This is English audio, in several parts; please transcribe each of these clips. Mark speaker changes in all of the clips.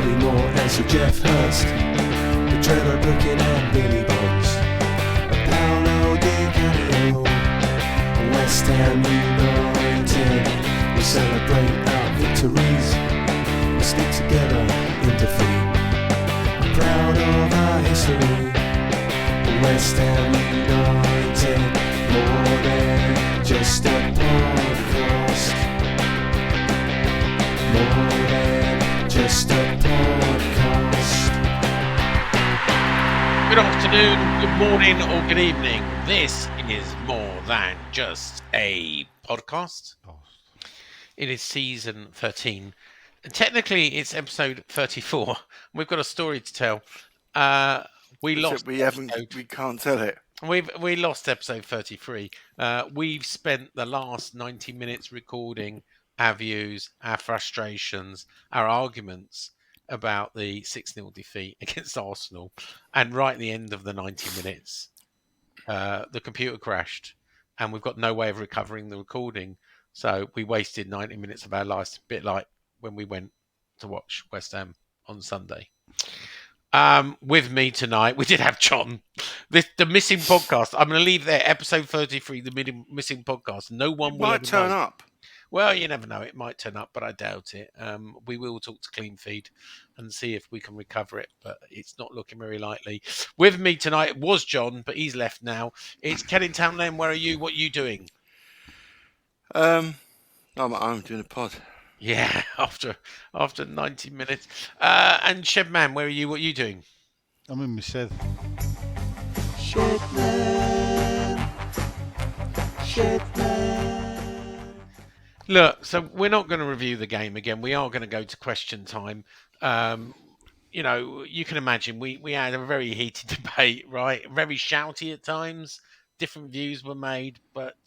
Speaker 1: Bobby Moore and Sir Jeff Hurst, the Trevor Brooking and Billy Bonds, Paolo Di Canio, West Ham United. We celebrate our victories, we stick together in defeat. I'm proud of our history, West Ham United, more than just a podcast, more than just a podcast.
Speaker 2: Good afternoon, good morning, or good evening. This is more than just a podcast. It is season 13. And technically, it's episode 34. We've got a story to tell. We
Speaker 3: can't tell it.
Speaker 2: We lost episode 33. We've spent the last 90 minutes recording our views, our frustrations, our arguments about the 6-0 defeat against Arsenal. And right at the end of the 90 minutes, the computer crashed and we've got no way of recovering the recording. So we wasted 90 minutes of our lives, a bit like when we went to watch West Ham on Sunday. With me tonight, we did have John, the missing podcast. I'm going to leave there, episode 33, the missing podcast. No one will
Speaker 3: might turn up.
Speaker 2: Well, you never know. It might turn up, but I doubt it. We will talk to Clean Feed and see if we can recover it, but it's not looking very likely. With me tonight was John, but he's left now. It's Canning Town Len. Where are you? What are you doing?
Speaker 3: I'm at home doing a pod.
Speaker 2: Yeah, after 90 minutes. And Shedman, where are you? What are you doing?
Speaker 4: I'm in my shed.
Speaker 1: Shedman.
Speaker 2: Look, so we're not going to review the game again. We are going to go to question time. You know, you can imagine we had a very heated debate, right? Very shouty at times. Different views were made, but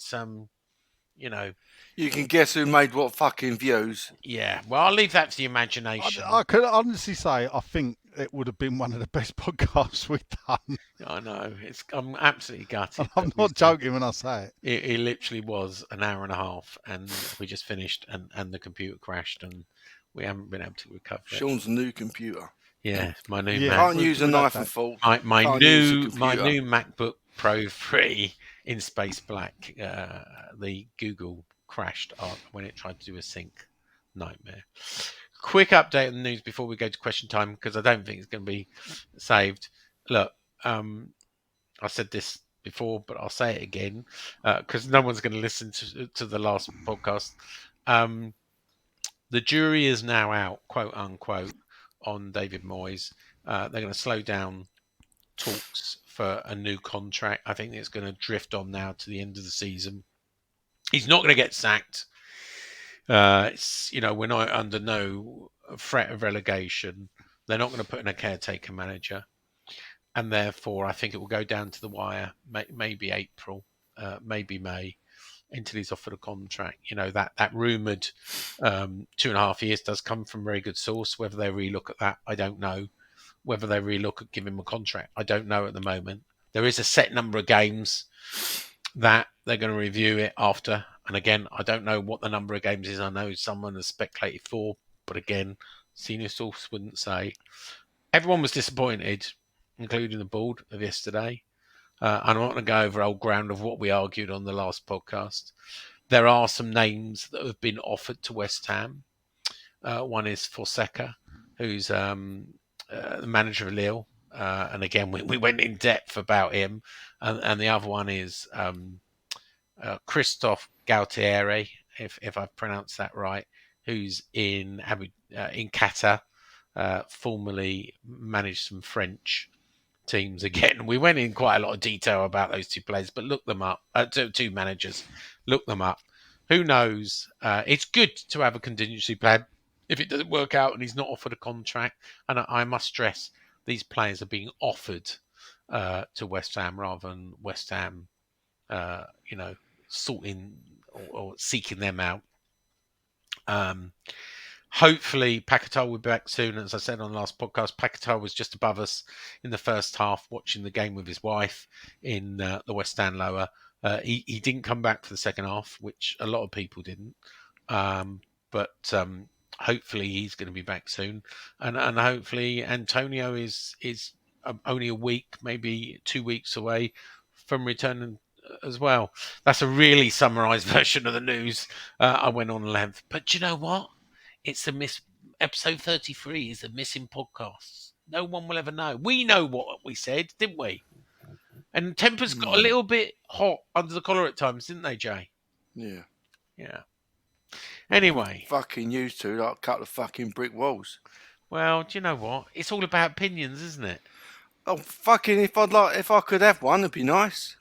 Speaker 2: you know.
Speaker 3: You can guess who made what fucking views.
Speaker 2: Yeah, well, I'll leave that to the imagination.
Speaker 4: I could honestly say I think it would have been one of the best podcasts we've done.
Speaker 2: I know. I'm absolutely gutted.
Speaker 4: I'm not joking when I say it.
Speaker 2: It literally was an hour and a half, and we just finished, and the computer crashed, and we haven't been able to recover it.
Speaker 3: Sean's new computer.
Speaker 2: Yeah, my new
Speaker 4: Yeah.
Speaker 2: Mac.
Speaker 3: Can't use a knife and fork.
Speaker 2: My
Speaker 3: Can't
Speaker 2: new
Speaker 3: use a
Speaker 2: my
Speaker 3: computer.
Speaker 2: new MacBook Pro 3 in space black. The Google crashed when it tried to do a sync. Nightmare. Quick update on the news before we go to question time, because I don't think it's going to be saved. Look, I said this before, but I'll say it again because no one's going to listen to the last podcast. The jury is now out, quote unquote, on David Moyes. They're going to slow down talks for a new contract. I think it's going to drift on now to the end of the season. He's not going to get sacked. We're not under no threat of relegation. They're not going to put in a caretaker manager, and therefore I think it will go down to the wire. Maybe April, maybe May, until he's offered a contract. You know, that rumoured 2.5 years does come from very good source. Whether they relook at that, I don't know. Whether they relook at giving him a contract, I don't know at the moment. There is a set number of games that they're going to review it after. And again, I don't know what the number of games is. I know someone has speculated 4, but again, senior source wouldn't say. Everyone was disappointed, including the board of yesterday. I'm not going to go over old ground of what we argued on the last podcast. There are some names that have been offered to West Ham. One is Fonseca, who's the manager of Lille. And again, we went in depth about him. And the other one is Christophe Galtieri, if I've pronounced that right, who's in Qatar, formerly managed some French teams. Again, we went in quite a lot of detail about those two players, but look them up. Two managers, look them up. Who knows? It's good to have a contingency plan if it doesn't work out and he's not offered a contract. And I must stress, these players are being offered to West Ham rather than West Ham, sorting or seeking them out. Hopefully, Paquetá will be back soon. As I said on the last podcast, Paquetá was just above us in the first half, watching the game with his wife in the West Stand lower. He didn't come back for the second half, which a lot of people didn't. But hopefully he's going to be back soon, and hopefully Antonio is only a week, maybe 2 weeks away from returning as well. That's a really summarised version of the news. I went on length, but do you know what? It's a miss. Episode 33 is a missing podcast. No one will ever know. We know what we said, didn't we? And tempers got a little bit hot under the collar at times, didn't they, Jay?
Speaker 3: Yeah.
Speaker 2: Yeah. Anyway.
Speaker 3: Fucking used to, like a couple of fucking brick walls.
Speaker 2: Well, do you know what? It's all about opinions, isn't it?
Speaker 3: Oh, fucking, if I could have one, it'd be nice.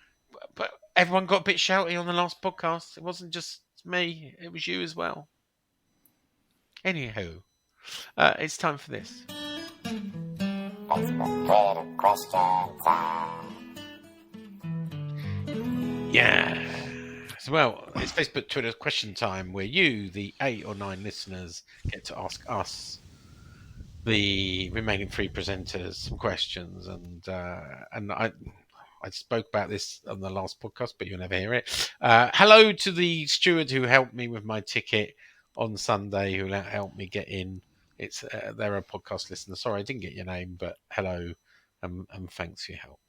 Speaker 2: But everyone got a bit shouty on the last podcast. It wasn't just me, it was you as well. Anywho, it's time for this. Yeah. Well, it's Facebook, Twitter question time, where you, the 8 or 9 listeners, get to ask us, the remaining 3 presenters, some questions, and I spoke about this on the last podcast, but you'll never hear it. Hello to the steward who helped me with my ticket on Sunday, who helped me get in. It's they're a podcast listener. Sorry, I didn't get your name, but hello, and thanks for your help.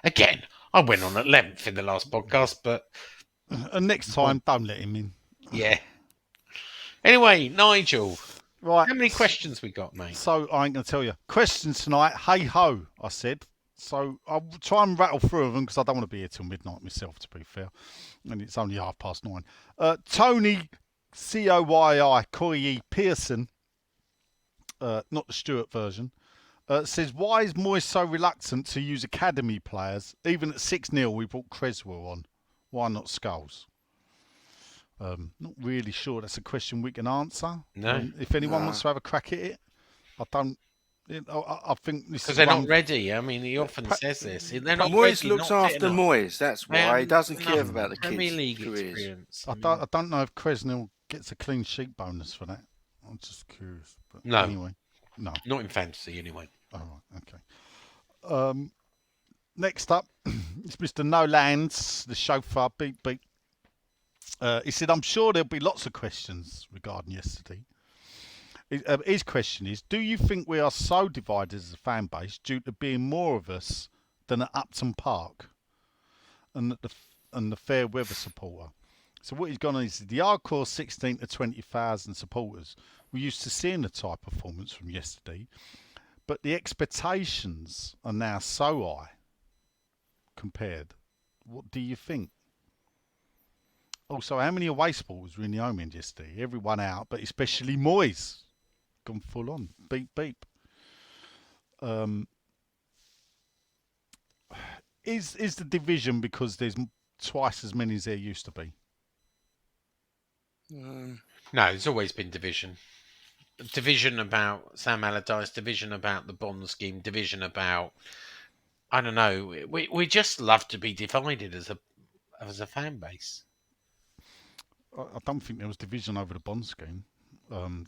Speaker 2: Again, I went on at length in the last podcast, but
Speaker 4: and next time, don't let him in.
Speaker 2: Yeah. Anyway, Nigel.
Speaker 4: Right.
Speaker 2: How many questions we got, mate?
Speaker 4: So I ain't going to tell you. Questions tonight. Hey ho, I said. So I'll try and rattle through them because I don't want to be here till midnight myself, to be fair. And it's only 9:30. Tony Coyi Pearson, not the Stewart version, says, why is Moyes so reluctant to use academy players? Even at 6-0, we brought Creswell on. Why not Scholes? Not really sure that's a question we can answer.
Speaker 2: No.
Speaker 4: If anyone wants to have a crack at it, I don't. I think this
Speaker 2: because they're not ready. I mean, he often says this. They're not
Speaker 3: Moyes
Speaker 2: ready,
Speaker 3: looks
Speaker 2: not
Speaker 3: after Moyes. That's why he doesn't care about the
Speaker 2: Premier
Speaker 3: kids'
Speaker 2: League
Speaker 3: careers.
Speaker 2: experience.
Speaker 4: I don't know if Creswell gets a clean sheet bonus for that. I'm just curious. But
Speaker 2: No.
Speaker 4: Anyway, no.
Speaker 2: Not in fantasy, anyway.
Speaker 4: All right. Okay. Next up, it's Mr. Nolands, the chauffeur. Beep beep. He said, I'm sure there'll be lots of questions regarding yesterday. His question is, do you think we are so divided as a fan base due to being more of us than at Upton Park and the fair weather supporter? So what he's gone on is the hardcore 16 to 20,000 supporters were used to seeing the type of performance from yesterday, but the expectations are now so high compared. What do you think? Also, how many away supporters were in the home end yesterday? Everyone out, but especially Moyes. Gone full on. Beep, beep. Is the division because there's twice as many as there used to be?
Speaker 2: No, there's always been division. Division about Sam Allardyce, division about the bond scheme, division about, I don't know. We just love to be divided as a fan base.
Speaker 4: I don't think there was division over the bond scheme.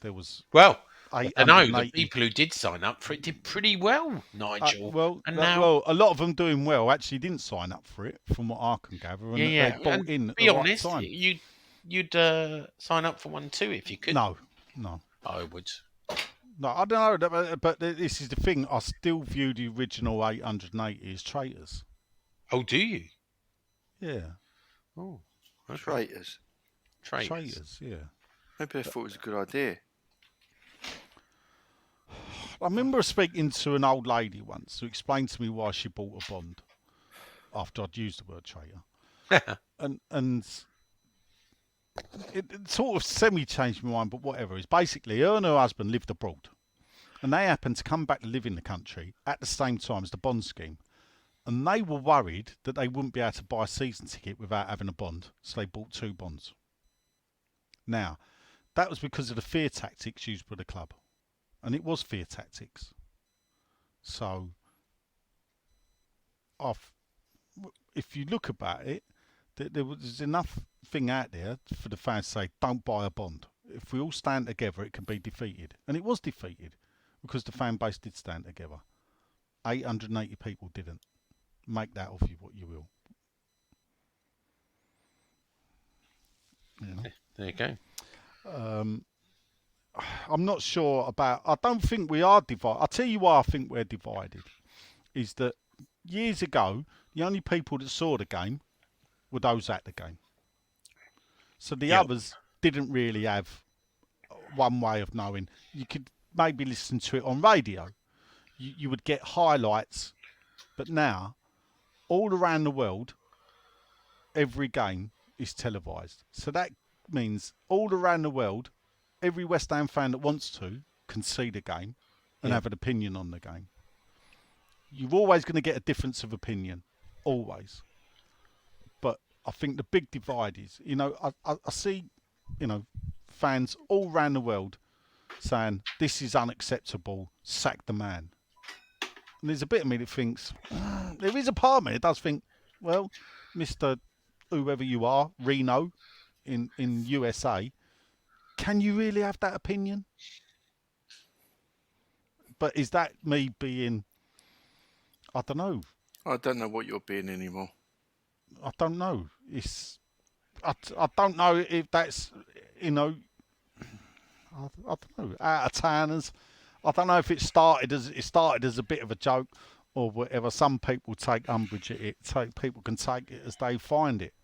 Speaker 4: There was.
Speaker 2: Well, I know the people who did sign up for it did pretty well, Nigel.
Speaker 4: Well, a lot of them doing well actually didn't sign up for it, from what I can gather. And they bought in at the right time.
Speaker 2: You'd sign up for one too if you could.
Speaker 4: No.
Speaker 2: I would.
Speaker 4: No, I don't know, but this is the thing. I still view the original 880 as traitors.
Speaker 2: Oh, do you?
Speaker 4: Yeah.
Speaker 2: Oh,
Speaker 3: okay.
Speaker 4: Traitors, yeah.
Speaker 3: Maybe I thought it was a good idea.
Speaker 4: I remember speaking to an old lady once who explained to me why she bought a bond after I'd used the word traitor. and it sort of semi-changed my mind, but whatever. It's basically her and her husband lived abroad, and they happened to come back to live in the country at the same time as the bond scheme. And they were worried that they wouldn't be able to buy a season ticket without having a bond, so they bought 2 bonds. Now, that was because of the fear tactics used by the club. And it was fear tactics. So, if you look about it, there's enough thing out there for the fans to say, don't buy a bond. If we all stand together, it can be defeated. And it was defeated because the fan base did stand together. 880 people didn't. Make that of you what you will. You know?
Speaker 2: There you go.
Speaker 4: I'm not sure about. I don't think we are divided. I'll tell you why I think we're divided. Is that years ago the only people that saw the game were those at the game. So the others didn't really have one way of knowing. You could maybe listen to it on radio. You would get highlights, but now all around the world, every game is televised. So that means all around the world, every West Ham fan that wants to can see the game and have an opinion on the game. You're always going to get a difference of opinion, always. But I think the big divide is, I see, fans all around the world saying this is unacceptable, sack the man. And there's a bit of me that thinks, there is a part of me that does think, well, Mr. whoever you are, Reno in USA, can you really have that opinion? But is that me being, I don't know.
Speaker 3: I don't know what you're being anymore.
Speaker 4: I don't know. I don't know if that's, I don't know, out of towners. I don't know if it started as a bit of a joke or whatever. Some people take umbrage at it. People can take it as they find it.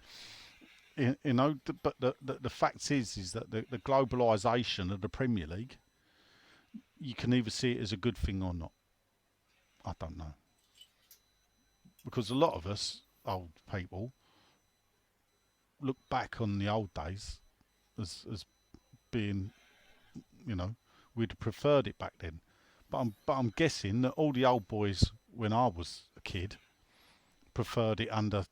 Speaker 4: But the fact is that the globalisation of the Premier League, you can either see it as a good thing or not. I don't know. Because a lot of us, old people, look back on the old days as being, we'd have preferred it back then. But I'm guessing that all the old boys, when I was a kid, preferred it under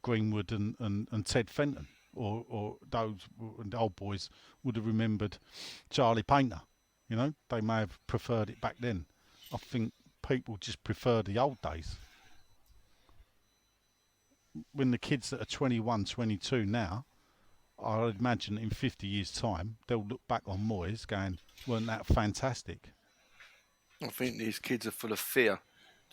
Speaker 4: Greenwood and Ted Fenton, or those the old boys would have remembered Charlie Painter. They may have preferred it back then. I think people just prefer the old days. When the kids that are 21, 22 now, I would imagine in 50 years' time, they'll look back on Moyes going, weren't that fantastic?
Speaker 3: I think these kids are full of fear.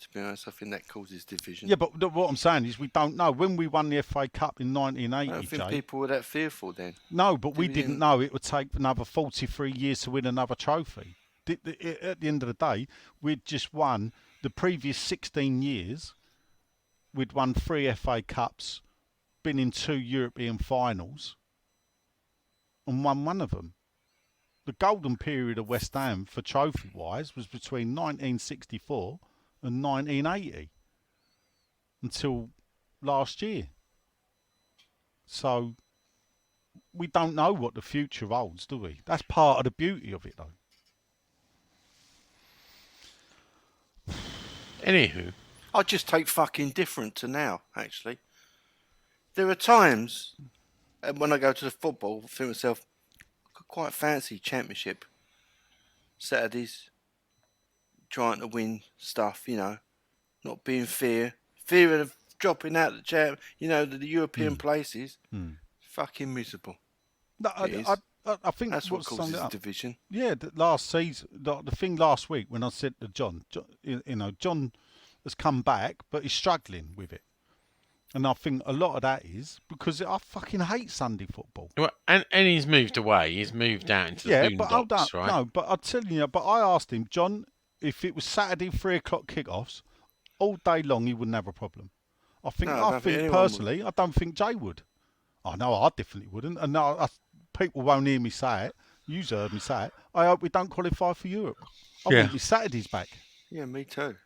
Speaker 3: To be honest, I think that causes division.
Speaker 4: Yeah, but what I'm saying is we don't know. When we won the FA Cup in 1980,
Speaker 3: I don't think people were that fearful then.
Speaker 4: No, but we didn't know it would take another 43 years to win another trophy. At the end of the day, we'd just won the previous 16 years. We'd won 3 FA Cups, been in 2 European finals, and won one of them. The golden period of West Ham for trophy-wise was between 1964 and 1980 until last year. So we don't know what the future holds, do we? That's part of the beauty of it, though.
Speaker 2: Anywho,
Speaker 3: I just take fucking different to now, actually. There are times when I go to the football, I think to myself, I could quite fancy Championship Saturdays, trying to win stuff, not being fear of dropping out the champ, the European places. Fucking miserable.
Speaker 4: No, I think
Speaker 3: that's what causes division.
Speaker 4: Yeah, last season, the thing last week when I said to John, John has come back, but he's struggling with it. And I think a lot of that is because I fucking hate Sunday football.
Speaker 2: well, and he's moved away. He's moved out into the boondocks, right?
Speaker 4: No, but I'll tell you, but I asked him, John, if it was Saturday 3:00 kickoffs, all day long he wouldn't have a problem. I think personally, I don't think Jay would. I know I definitely wouldn't. And people won't hear me say it. You've heard me say it. I hope we don't qualify for Europe. I want my Saturdays back.
Speaker 3: Yeah, me too.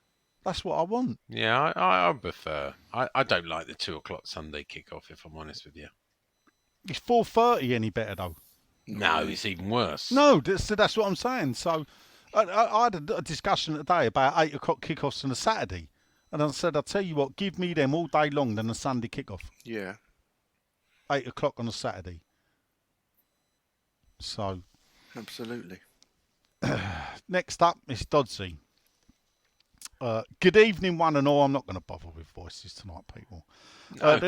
Speaker 4: That's what I want.
Speaker 2: Yeah, I prefer. I don't like the 2:00 Sunday kickoff, if I'm honest with you.
Speaker 4: Is 4:30 any better though?
Speaker 2: No, it's even worse.
Speaker 4: No, that's what I'm saying. So I had a discussion today about 8:00 kickoffs on a Saturday, and I said, I'll tell you what, give me them all day long than a Sunday kickoff.
Speaker 3: Yeah.
Speaker 4: 8:00 on a Saturday. So.
Speaker 3: Absolutely.
Speaker 4: Next up is Dodsey. Good evening, one and all. I'm not going to bother with voices tonight, people.
Speaker 2: No.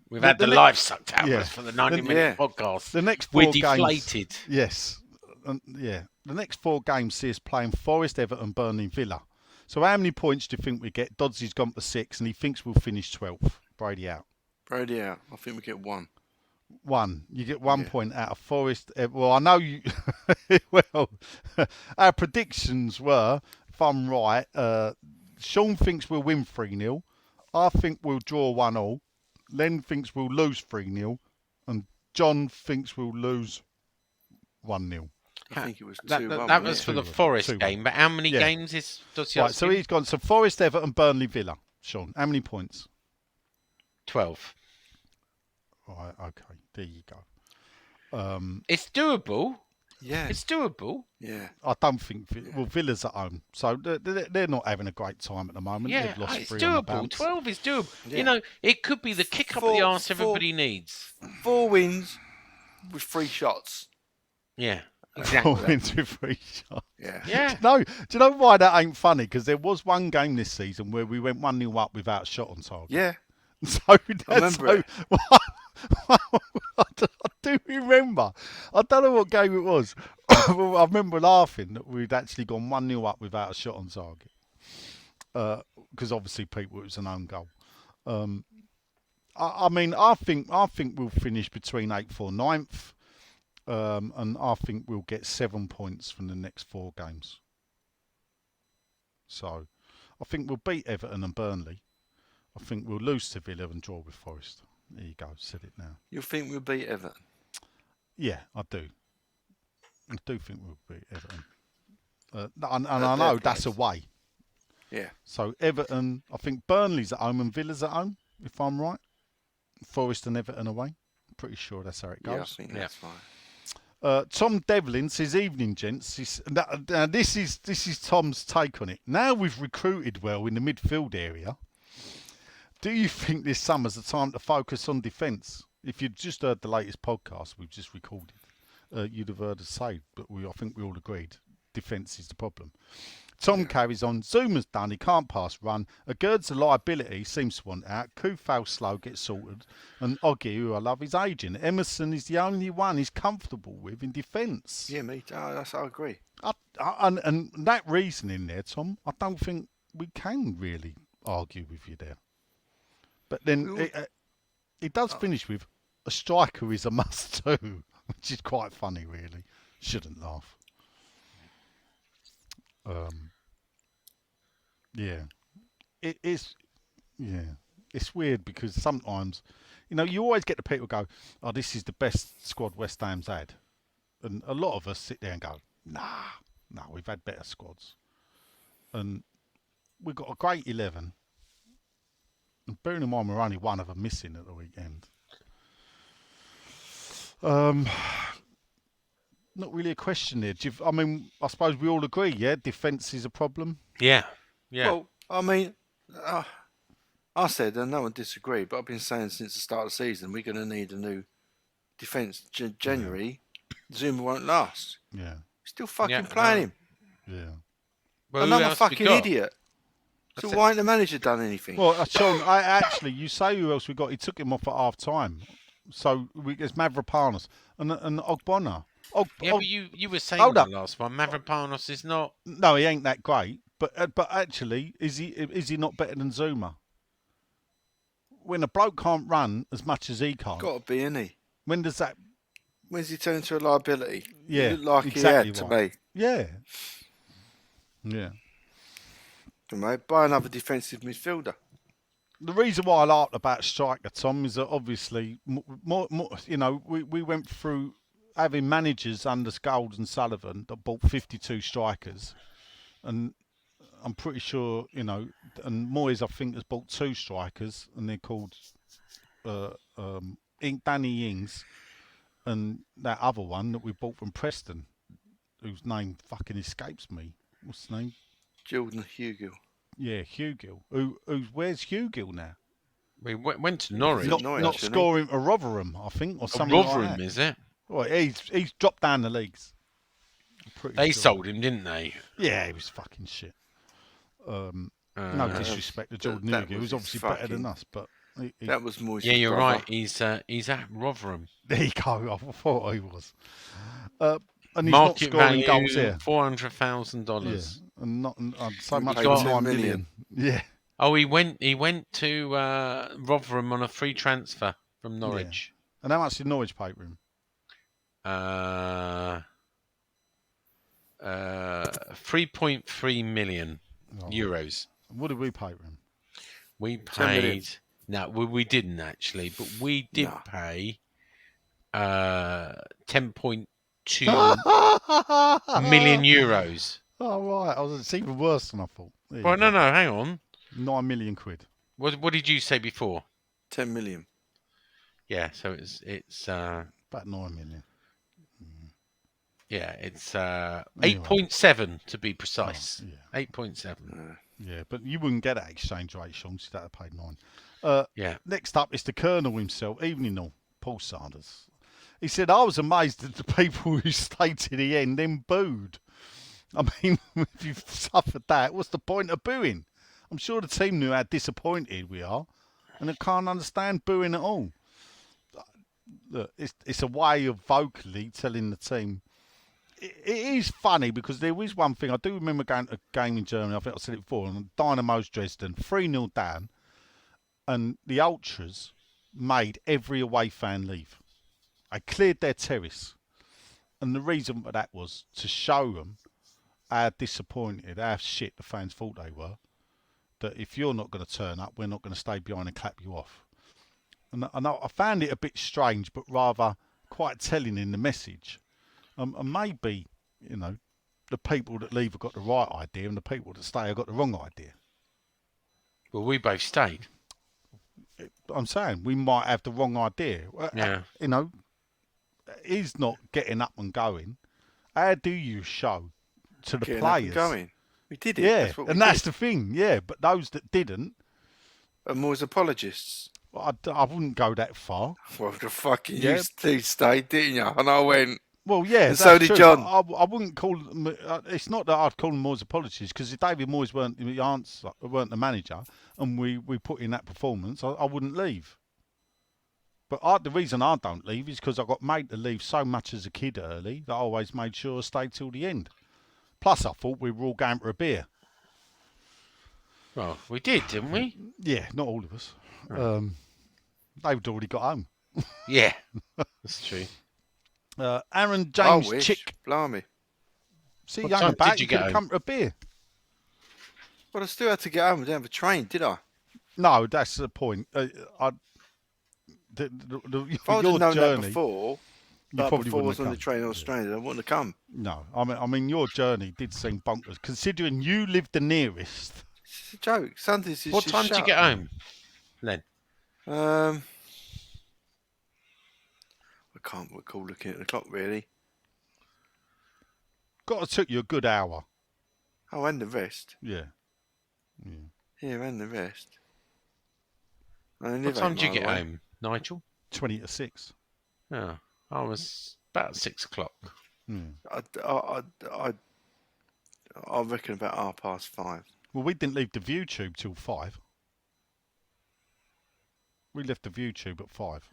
Speaker 2: We've had the life sucked out of us for the 90-minute podcast.
Speaker 4: The next 4
Speaker 2: We're
Speaker 4: games,
Speaker 2: deflated.
Speaker 4: Yes. The next 4 games see us playing Forest, Everton, Burnley, Villa. So how many points do you think we get? Dodsey's gone for 6 and he thinks we'll finish 12th. Brady out.
Speaker 3: Brady out. I think we get 1.
Speaker 4: 1. You get 1
Speaker 3: Yeah.
Speaker 4: point out of Forest. Well, I know you. Well, our predictions were, if I'm right, Sean thinks we'll win 3-0. I think we'll draw 1-1. Len thinks we'll lose 3-0. And John thinks we'll lose 1-0.
Speaker 3: I think it was 2-1.
Speaker 2: That
Speaker 3: wasn't
Speaker 2: was
Speaker 3: it?
Speaker 2: for the
Speaker 4: 2-1.
Speaker 2: Forest
Speaker 4: 2-1.
Speaker 2: game, but how many
Speaker 4: Yeah.
Speaker 2: games does he
Speaker 4: Right, so he's gone. So Forest, Everton, Burnley, Villa. Sean, how many points?
Speaker 2: 12.
Speaker 4: Right, okay, there you go.
Speaker 2: It's doable.
Speaker 3: Yeah.
Speaker 2: It's doable.
Speaker 3: Yeah.
Speaker 4: I don't think. Well, Villa's at home, so they're not having a great time at the moment.
Speaker 2: Yeah,
Speaker 4: They've lost
Speaker 2: it's
Speaker 4: 3 on the
Speaker 2: doable.
Speaker 4: bounce.
Speaker 2: 12 is doable.
Speaker 3: Yeah.
Speaker 2: You know, it could be the kick up the arse everybody needs.
Speaker 3: 4 wins with 3 shots.
Speaker 2: Yeah,
Speaker 4: 4
Speaker 2: exactly.
Speaker 4: wins with 3 shots.
Speaker 3: Yeah.
Speaker 2: Yeah.
Speaker 4: Do you know why that ain't funny? Because there was one game this season where we went 1-0 up without a shot on target.
Speaker 3: Yeah.
Speaker 4: So
Speaker 3: I
Speaker 4: that's
Speaker 3: remember it.
Speaker 4: I do remember. I don't know what game it was. Well, I remember laughing that we'd actually gone 1-0 up without a shot on target. Because obviously, people, it was an own goal. I mean, I think we'll finish between 8th or 9th, and I think we'll get 7 points from the next 4 games. So, I think we'll beat Everton and Burnley. I think we'll lose to Villa and draw with Forest. There you go, said it now.
Speaker 3: You think we'll beat Everton?
Speaker 4: Yeah, I do. I do think we'll beat Everton. And I
Speaker 3: At
Speaker 4: know
Speaker 3: their
Speaker 4: that's
Speaker 3: place.
Speaker 4: away.
Speaker 3: Yeah.
Speaker 4: So Everton, I think Burnley's at home and Villa's at home, if I'm right. Forest and Everton away. Pretty sure that's how it
Speaker 3: Yeah, I
Speaker 4: goes.
Speaker 3: think that's right.
Speaker 4: Tom Devlin says, "Evening, gents. Now this is Tom's take on it. Now we've recruited well in the midfield area. Do you think this summer's the time to focus on defence? If you'd just heard the latest podcast we've just recorded, you'd have heard us say, but I think we all agreed, defence is the problem. Tom carries on. Zuma's done. He can't pass run. Agurd's a liability. Seems to want out. Kufal slow gets sorted. And Oggy, who I love, is ageing. Emerson is the only one he's comfortable with in defence.
Speaker 3: Yeah, me too. I agree.
Speaker 4: And that reasoning there, Tom, I don't think we can really argue with you there. But then it does finish with a striker is a must too, which is quite funny, really. Shouldn't laugh. Yeah, it's weird because sometimes, you always get the people go, "Oh, this is the best squad West Ham's had," and a lot of us sit there and go, "Nah, we've had better squads," and we've got a great 11. And bearing in mind we're only one of them missing at the weekend. Not really a question there. I suppose we all agree, yeah? Defence is a problem.
Speaker 2: Yeah. Yeah.
Speaker 3: Well, I mean, I said, and no one disagreed, but I've been saying since the start of the season, we're going to need a new defence. January, Zuma won't last.
Speaker 4: Yeah.
Speaker 3: Still fucking playing him.
Speaker 4: Yeah.
Speaker 2: Well,
Speaker 3: And
Speaker 2: who
Speaker 3: I'm a
Speaker 2: else have we
Speaker 3: fucking
Speaker 2: got?
Speaker 3: idiot. So
Speaker 2: That's it.
Speaker 3: why ain't the manager done anything?
Speaker 4: Well, Sean, you say who else we got? He took him off at half time. So it's Mavropanos and Ogbonna.
Speaker 2: But you were saying
Speaker 4: hold
Speaker 2: the
Speaker 4: up.
Speaker 2: last one. Mavropanos is not.
Speaker 4: No, he ain't that great. But actually, is he not better than Zuma? When a bloke can't run as much as he can't,
Speaker 3: Got to be, isn't he?
Speaker 4: when does that?
Speaker 3: When's he turned into a liability?
Speaker 4: Yeah,
Speaker 3: He looked like
Speaker 4: exactly
Speaker 3: he had
Speaker 4: right.
Speaker 3: to
Speaker 4: Yeah. Yeah.
Speaker 3: be. Mate, buy another defensive midfielder.
Speaker 4: The reason why I laughed about striker, Tom, is that obviously more we went through having managers under Scholes and Sullivan that bought 52 strikers, and I'm pretty sure and Moyes I think has bought 2 strikers, and they're called Danny Ings and that other one that we bought from Preston, whose name fucking escapes me. What's his name?
Speaker 3: Jordan Hugill.
Speaker 4: Yeah, Hugill. Where's Hugill now?
Speaker 2: We went to Norwich.
Speaker 3: Norwich,
Speaker 4: Not
Speaker 3: isn't he?
Speaker 4: scoring a Rotherham, I think, or something like
Speaker 2: Rotherham,
Speaker 4: that.
Speaker 2: is it?
Speaker 4: Well, he's dropped down the leagues. I'm pretty
Speaker 2: They
Speaker 4: sure.
Speaker 2: sold him, didn't they?
Speaker 4: Yeah, he was fucking shit. No disrespect to Jordan
Speaker 3: that
Speaker 4: Hugill,
Speaker 3: was
Speaker 4: who's obviously better than us, but he,
Speaker 3: That was Moyes'
Speaker 2: Yeah, you're
Speaker 3: brother.
Speaker 2: right. He's at Rotherham.
Speaker 4: there you go. I thought he was. And he's not
Speaker 2: Market
Speaker 4: scoring
Speaker 2: value
Speaker 4: goals here.
Speaker 2: $400,000.
Speaker 4: Yeah, and not so
Speaker 3: We
Speaker 4: much
Speaker 3: paid
Speaker 4: for
Speaker 3: 10
Speaker 4: 9
Speaker 3: million.
Speaker 4: million. Yeah.
Speaker 2: Oh, he went to Rotherham on a free transfer from Norwich.
Speaker 4: And how much did Norwich pay for him?
Speaker 2: 3.3 million euros.
Speaker 4: What did we pay for him?
Speaker 2: We
Speaker 3: 10 million.
Speaker 2: paid. No, we didn't actually, but we did
Speaker 3: No.
Speaker 2: pay 10.2 million euros.
Speaker 4: Oh, right. It's even worse than I thought. There you
Speaker 2: Well,
Speaker 4: go.
Speaker 2: no, hang on.
Speaker 4: 9 million quid.
Speaker 2: What did you say before?
Speaker 3: 10 million.
Speaker 2: Yeah, so it's
Speaker 4: About 9 million.
Speaker 2: yeah, it's 8.7 to be precise.
Speaker 4: Oh, yeah.
Speaker 2: 8.7.
Speaker 4: Yeah, but you wouldn't get that exchange rate, Sean, so that'd have paid 9.
Speaker 2: Yeah.
Speaker 4: Next up is the Colonel himself, Evening All, Paul Sanders. He said, I was amazed at the people who stayed to the end, then booed. I mean, if you've suffered that, what's the point of booing? I'm sure the team knew how disappointed we are, and I can't understand booing at all. Look, it's a way of vocally telling the team. It is funny because there is one thing. I do remember going to a game in Germany, I think I said it before, and Dynamo's Dresden, 3-0 down, and the Ultras made every away fan leave. They cleared their terrace. And the reason for that was to show them how disappointed, how shit the fans thought they were, that if you're not going to turn up, we're not going to stay behind and clap you off. And I found it a bit strange, but rather quite telling in the message. And maybe, the people that leave have got the right idea and the people that stay have got the wrong idea.
Speaker 2: Well, we both stayed.
Speaker 4: I'm saying we might have the wrong idea.
Speaker 2: Yeah.
Speaker 4: He's not getting up and going. How do you show to the
Speaker 3: Getting up and
Speaker 4: players?
Speaker 3: going. We did it.
Speaker 4: Yeah,
Speaker 3: That's what we
Speaker 4: that's
Speaker 3: did.
Speaker 4: the thing. Yeah, but those that didn't,
Speaker 3: And more as apologists.
Speaker 4: I wouldn't go that far.
Speaker 3: Well, the fucking
Speaker 4: Yeah.
Speaker 3: you two stayed, didn't you? And I went,
Speaker 4: Well, yeah,
Speaker 3: And
Speaker 4: that's
Speaker 3: so did
Speaker 4: true.
Speaker 3: John.
Speaker 4: I wouldn't call them. It's not that I'd call them Moyes apologies, because if David Moyes weren't the manager, and we put in that performance, I wouldn't leave. But the reason I don't leave is because I got made to leave so much as a kid early that I always made sure I stayed till the end. Plus, I thought we were all going for a beer.
Speaker 2: Well, we did, didn't we?
Speaker 4: Yeah, not all of us. David already got home.
Speaker 2: Yeah, that's true.
Speaker 4: Aaron
Speaker 3: I
Speaker 4: James
Speaker 3: wish.
Speaker 4: Chick.
Speaker 3: Blimey.
Speaker 4: See,
Speaker 2: What
Speaker 4: young
Speaker 2: time
Speaker 4: and back,
Speaker 2: did you
Speaker 4: you
Speaker 2: get
Speaker 4: could have
Speaker 2: home?
Speaker 4: come for a beer.
Speaker 3: Well, I still had to get home. I didn't have a train, did I?
Speaker 4: No, that's the point. If
Speaker 3: If I would have known that before,
Speaker 4: you
Speaker 3: like
Speaker 4: probably
Speaker 3: before I
Speaker 4: wouldn't
Speaker 3: was
Speaker 4: have
Speaker 3: on the
Speaker 4: come.
Speaker 3: train in Australia, I wouldn't have come.
Speaker 4: No, I mean your journey did seem bonkers, considering you lived the nearest.
Speaker 3: It's a joke. Sundays is
Speaker 2: What
Speaker 3: just
Speaker 2: time did you
Speaker 3: shut.
Speaker 2: get home, Len?
Speaker 3: I can't recall looking at the clock, really.
Speaker 4: Got to took you a good hour.
Speaker 3: Oh, and the rest.
Speaker 4: Yeah.
Speaker 3: Yeah, and the rest. I
Speaker 2: What
Speaker 3: live
Speaker 2: time
Speaker 3: 8
Speaker 2: did you
Speaker 3: mile
Speaker 2: get
Speaker 3: away.
Speaker 2: home, Nigel?
Speaker 4: 20 to 6.
Speaker 2: Oh, I was about 6 o'clock.
Speaker 3: I reckon about 5:30.
Speaker 4: Well, we didn't leave the view tube till 5. We left the view tube at 5.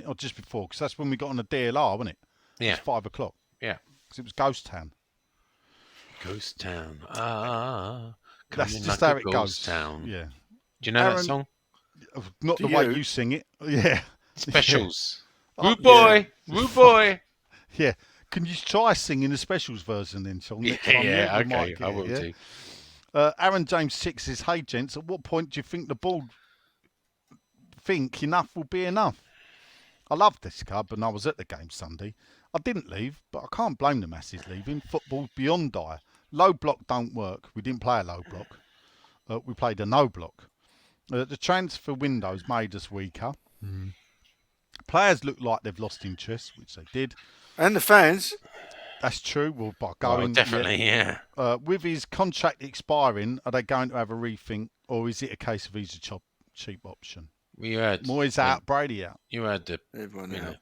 Speaker 4: Or just before, because that's when we got on the DLR, wasn't it? It
Speaker 2: Yeah,
Speaker 4: was 5 o'clock.
Speaker 2: yeah.
Speaker 4: Because it was Ghost Town.
Speaker 2: Ghost Town.
Speaker 4: That's
Speaker 2: coming
Speaker 4: just
Speaker 2: like
Speaker 4: how
Speaker 2: a
Speaker 4: it
Speaker 2: ghost
Speaker 4: goes.
Speaker 2: Town.
Speaker 4: Yeah.
Speaker 2: Do you know that
Speaker 4: Aaron-
Speaker 2: song?
Speaker 4: Not
Speaker 3: Do
Speaker 4: the way
Speaker 3: you?
Speaker 4: you sing it. Yeah.
Speaker 2: Specials.
Speaker 4: Oh,
Speaker 2: Rude boy, rude boy.
Speaker 4: Yeah. Can you try singing the specials version then, Sean?
Speaker 2: Yeah,
Speaker 4: next time?
Speaker 2: yeah,
Speaker 4: We
Speaker 2: okay,
Speaker 4: might get
Speaker 2: I
Speaker 4: it,
Speaker 2: will
Speaker 4: yeah?
Speaker 2: do.
Speaker 4: Aaron James 6 says, hey, gents, at what point do you think the board think enough will be enough? I love this club and I was at the game Sunday. I didn't leave, but I can't blame the masses leaving. Football's beyond dire. Low block don't work. We didn't play a low block. We played a no block. The transfer windows made us weaker. Players look like they've lost interest, which they did.
Speaker 3: And the fans.
Speaker 4: That's true. Well, by
Speaker 2: Oh,
Speaker 4: going,
Speaker 2: definitely, yeah.
Speaker 4: with his contract expiring, are they going to have a rethink, or is it a case of he's a cheap option?
Speaker 2: You heard.
Speaker 4: Moyes out, Brady out.
Speaker 2: You heard the
Speaker 3: Everyone
Speaker 2: you know,
Speaker 3: out.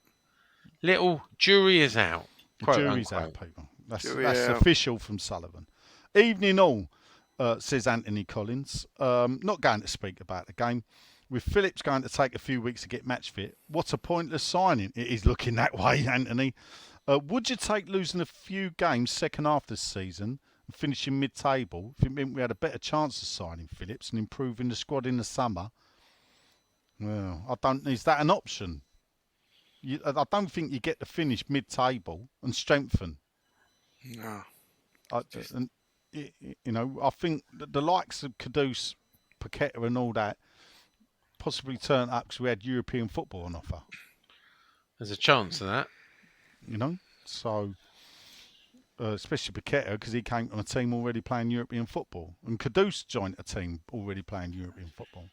Speaker 2: little jury is out. Quote,
Speaker 4: Jury's
Speaker 2: unquote.
Speaker 4: out, people. That's
Speaker 3: Jury
Speaker 4: that's
Speaker 3: out.
Speaker 4: official from Sullivan. Evening all, says Anthony Collins. Not going to speak about the game. With Phillips going to take a few weeks to get match fit, what a pointless signing. It is looking that way, Anthony. Would you take losing a few games second half this season and finishing mid-table if it meant we had a better chance of signing Phillips and improving the squad in the summer? Well, I don't. Is that an option? I don't think you get to finish mid-table and strengthen.
Speaker 3: No.
Speaker 4: And I think that the likes of Kudus, Paqueta, and all that possibly turned up because we had European football on offer.
Speaker 2: There's a chance of that.
Speaker 4: So especially Paqueta because he came from a team already playing European football, and Kudus joined a team already playing European football.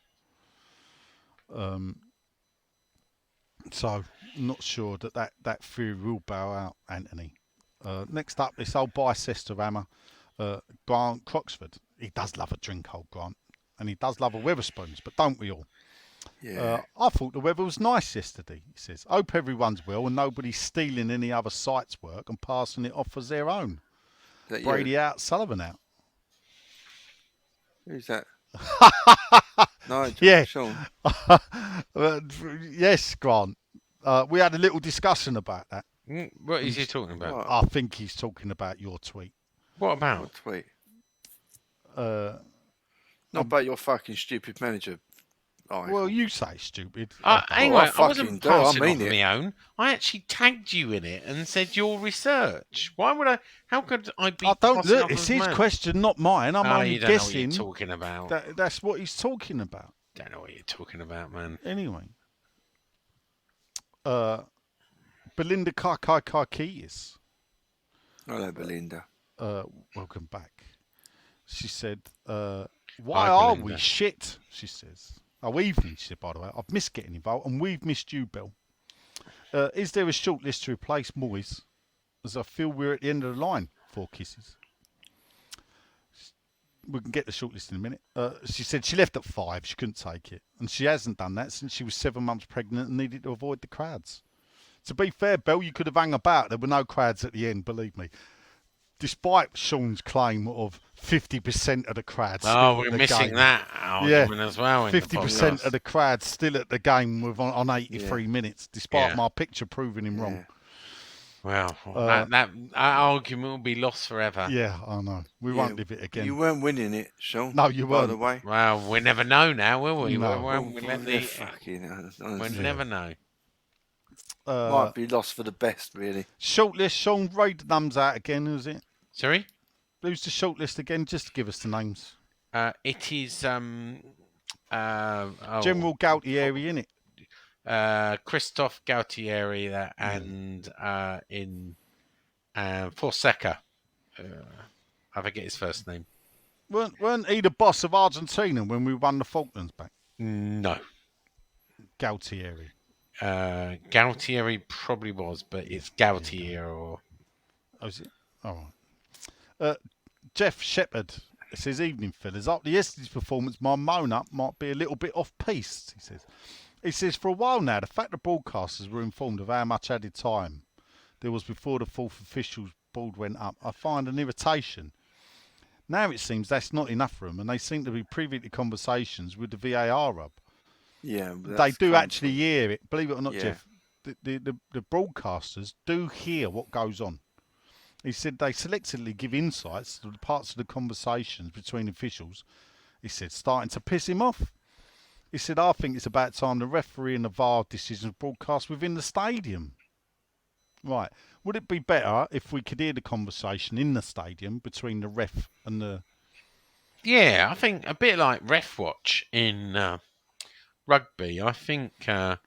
Speaker 4: So I'm not sure that theory will bow out, Anthony. Next up, this old Bicester hammer, Grant Croxford. He does love a drink, old Grant, and he does love a Weatherspoons, but don't we all?
Speaker 3: Yeah.
Speaker 4: I thought the weather was nice yesterday, he says. Hope everyone's well and nobody's stealing any other site's work and passing it off as their own.
Speaker 3: That
Speaker 4: Brady
Speaker 3: you?
Speaker 4: out, Sullivan out.
Speaker 3: Who's that? Nigel.
Speaker 4: Yeah.
Speaker 3: Sean.
Speaker 4: Yes, Grant. We had a little discussion about that.
Speaker 2: What is he talking about?
Speaker 3: What?
Speaker 4: I think he's talking about your tweet.
Speaker 2: What about?
Speaker 3: What tweet?
Speaker 4: Uh,
Speaker 3: Not about your fucking stupid manager. Oh,
Speaker 4: well, you say stupid.
Speaker 2: Anyway, I wasn't
Speaker 3: fucking do, I
Speaker 2: passing
Speaker 3: mean
Speaker 2: off
Speaker 3: it.
Speaker 2: my own. I actually tagged you in it and said your research. Why would I? How could I be?
Speaker 4: I don't
Speaker 2: passing
Speaker 4: look.
Speaker 2: off
Speaker 4: It's
Speaker 2: as
Speaker 4: his
Speaker 2: mine?
Speaker 4: question, not mine. I'm only
Speaker 2: You don't know what
Speaker 4: guessing.
Speaker 2: you're talking about.
Speaker 4: That's what he's talking about.
Speaker 2: Don't know what you're talking about, man.
Speaker 4: Anyway, Belinda Kakakakis.
Speaker 3: Hello, Belinda.
Speaker 4: Welcome back. She said, "Why
Speaker 2: Hi,
Speaker 4: are
Speaker 2: Belinda.
Speaker 4: we shit?" She says. "Oh, evening," she said, by the way. "I've missed getting involved, and we've missed you, Bill. Is there a short list to replace Moyes? As I feel we're at the end of the line. 4 kisses." We can get the short list in a minute. She said she left at 5. She couldn't take it. And she hasn't done that since she was 7 months pregnant and needed to avoid the crowds. To be fair, Bill, you could have hung about. There were no crowds at the end, believe me. Despite Sean's claim of 50% of the crowds.
Speaker 2: Oh,
Speaker 4: still
Speaker 2: we're
Speaker 4: at the
Speaker 2: missing
Speaker 4: game.
Speaker 2: that argument as well. in the
Speaker 4: 50%
Speaker 2: podcast.
Speaker 4: of the crowd still at the game with on 83 minutes, despite
Speaker 2: Yeah.
Speaker 4: my picture proving him wrong.
Speaker 2: Well, that argument will be lost forever.
Speaker 4: Yeah, I know. We won't live it again.
Speaker 3: You weren't winning it, Sean.
Speaker 4: No, you
Speaker 3: By the
Speaker 4: weren't.
Speaker 3: way.
Speaker 2: Well, we never know now, will we?
Speaker 4: No.
Speaker 2: We let the,
Speaker 3: fucking.
Speaker 2: we'll never know.
Speaker 3: Might be lost for the best, really.
Speaker 4: Shortlist, Sean, read the names out again, is it?
Speaker 2: Sorry?
Speaker 4: Who's the shortlist again? Just to give us the names.
Speaker 2: It is
Speaker 4: General Gaultieri, innit?
Speaker 2: Christophe Gaultieri and in Fonseca. I forget his first name.
Speaker 4: Weren't he the boss of Argentina when we won the Falklands back?
Speaker 2: No.
Speaker 4: Gaultieri.
Speaker 2: Gaultieri probably was, but it's Gaultier or...
Speaker 4: Oh, is it? All right. Jeff Shepherd. It says, "Evening, fellas. After yesterday's performance, my moan-up might be a little bit off-piste," he says. He says, "For a while now, the fact that broadcasters were informed of how much added time there was before the fourth official's board went up, I find an irritation. Now it seems that's not enough for them, and they seem to be privy to conversations with the VAR rub.
Speaker 3: Yeah, but
Speaker 4: They
Speaker 3: that's
Speaker 4: do
Speaker 3: come
Speaker 4: actually
Speaker 3: from-
Speaker 4: hear it. Believe it or not,
Speaker 3: Yeah.
Speaker 4: Jeff, the broadcasters do hear what goes on." He said they selectively give insights to the parts of the conversations between officials. He said, starting to piss him off. He said, "I think it's about time the referee and the VAR decisions broadcast within the stadium." Right. Would it be better if we could hear the conversation in the stadium between the ref and the...
Speaker 2: Yeah, I think a bit like Ref Watch in rugby. I think it'll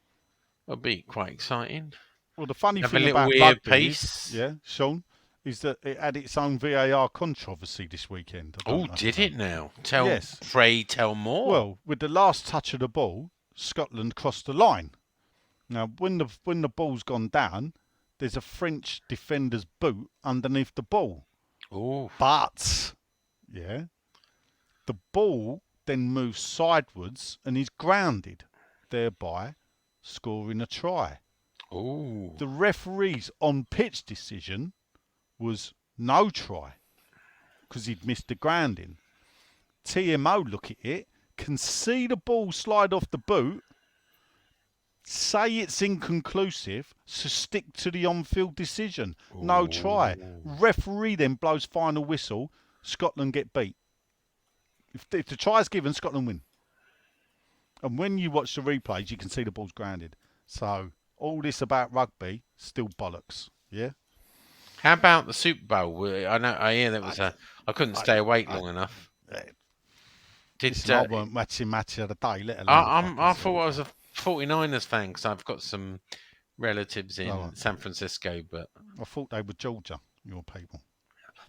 Speaker 2: be quite exciting.
Speaker 4: Well, the funny
Speaker 2: Have a
Speaker 4: thing
Speaker 2: little
Speaker 4: about
Speaker 2: ear
Speaker 4: rugby
Speaker 2: piece.
Speaker 4: is, yeah, Sean, is that it had its own VAR controversy this weekend. I don't
Speaker 2: Oh,
Speaker 4: know if
Speaker 2: did
Speaker 4: you
Speaker 2: it
Speaker 4: know.
Speaker 2: now?
Speaker 4: Yes.
Speaker 2: Pray tell more.
Speaker 4: Well, with the last touch of the ball, Scotland crossed the line. Now, when the ball's gone down, there's a French defender's boot underneath the ball.
Speaker 2: Oh,
Speaker 4: But, yeah, the ball then moves sideways and is grounded, thereby scoring a try.
Speaker 2: oh.
Speaker 4: The referee's on-pitch decision was no try because he'd missed the grounding. TMO look at it, can see the ball slide off the boot, say it's inconclusive, so stick to the on-field decision. No try. Referee then blows final whistle. Scotland get beat. If the try's given, Scotland win. And when you watch the replays, you can see the ball's grounded. So All this about rugby, still bollocks. Yeah.
Speaker 2: How about the Super Bowl? I hear that was I couldn't stay awake long enough. Did
Speaker 4: Listen, I weren't matching match of the day, let alone.
Speaker 2: I thought I was a 49ers fan because I've got some relatives in
Speaker 4: right.
Speaker 2: San Francisco, but
Speaker 4: I thought they were Georgia, your people.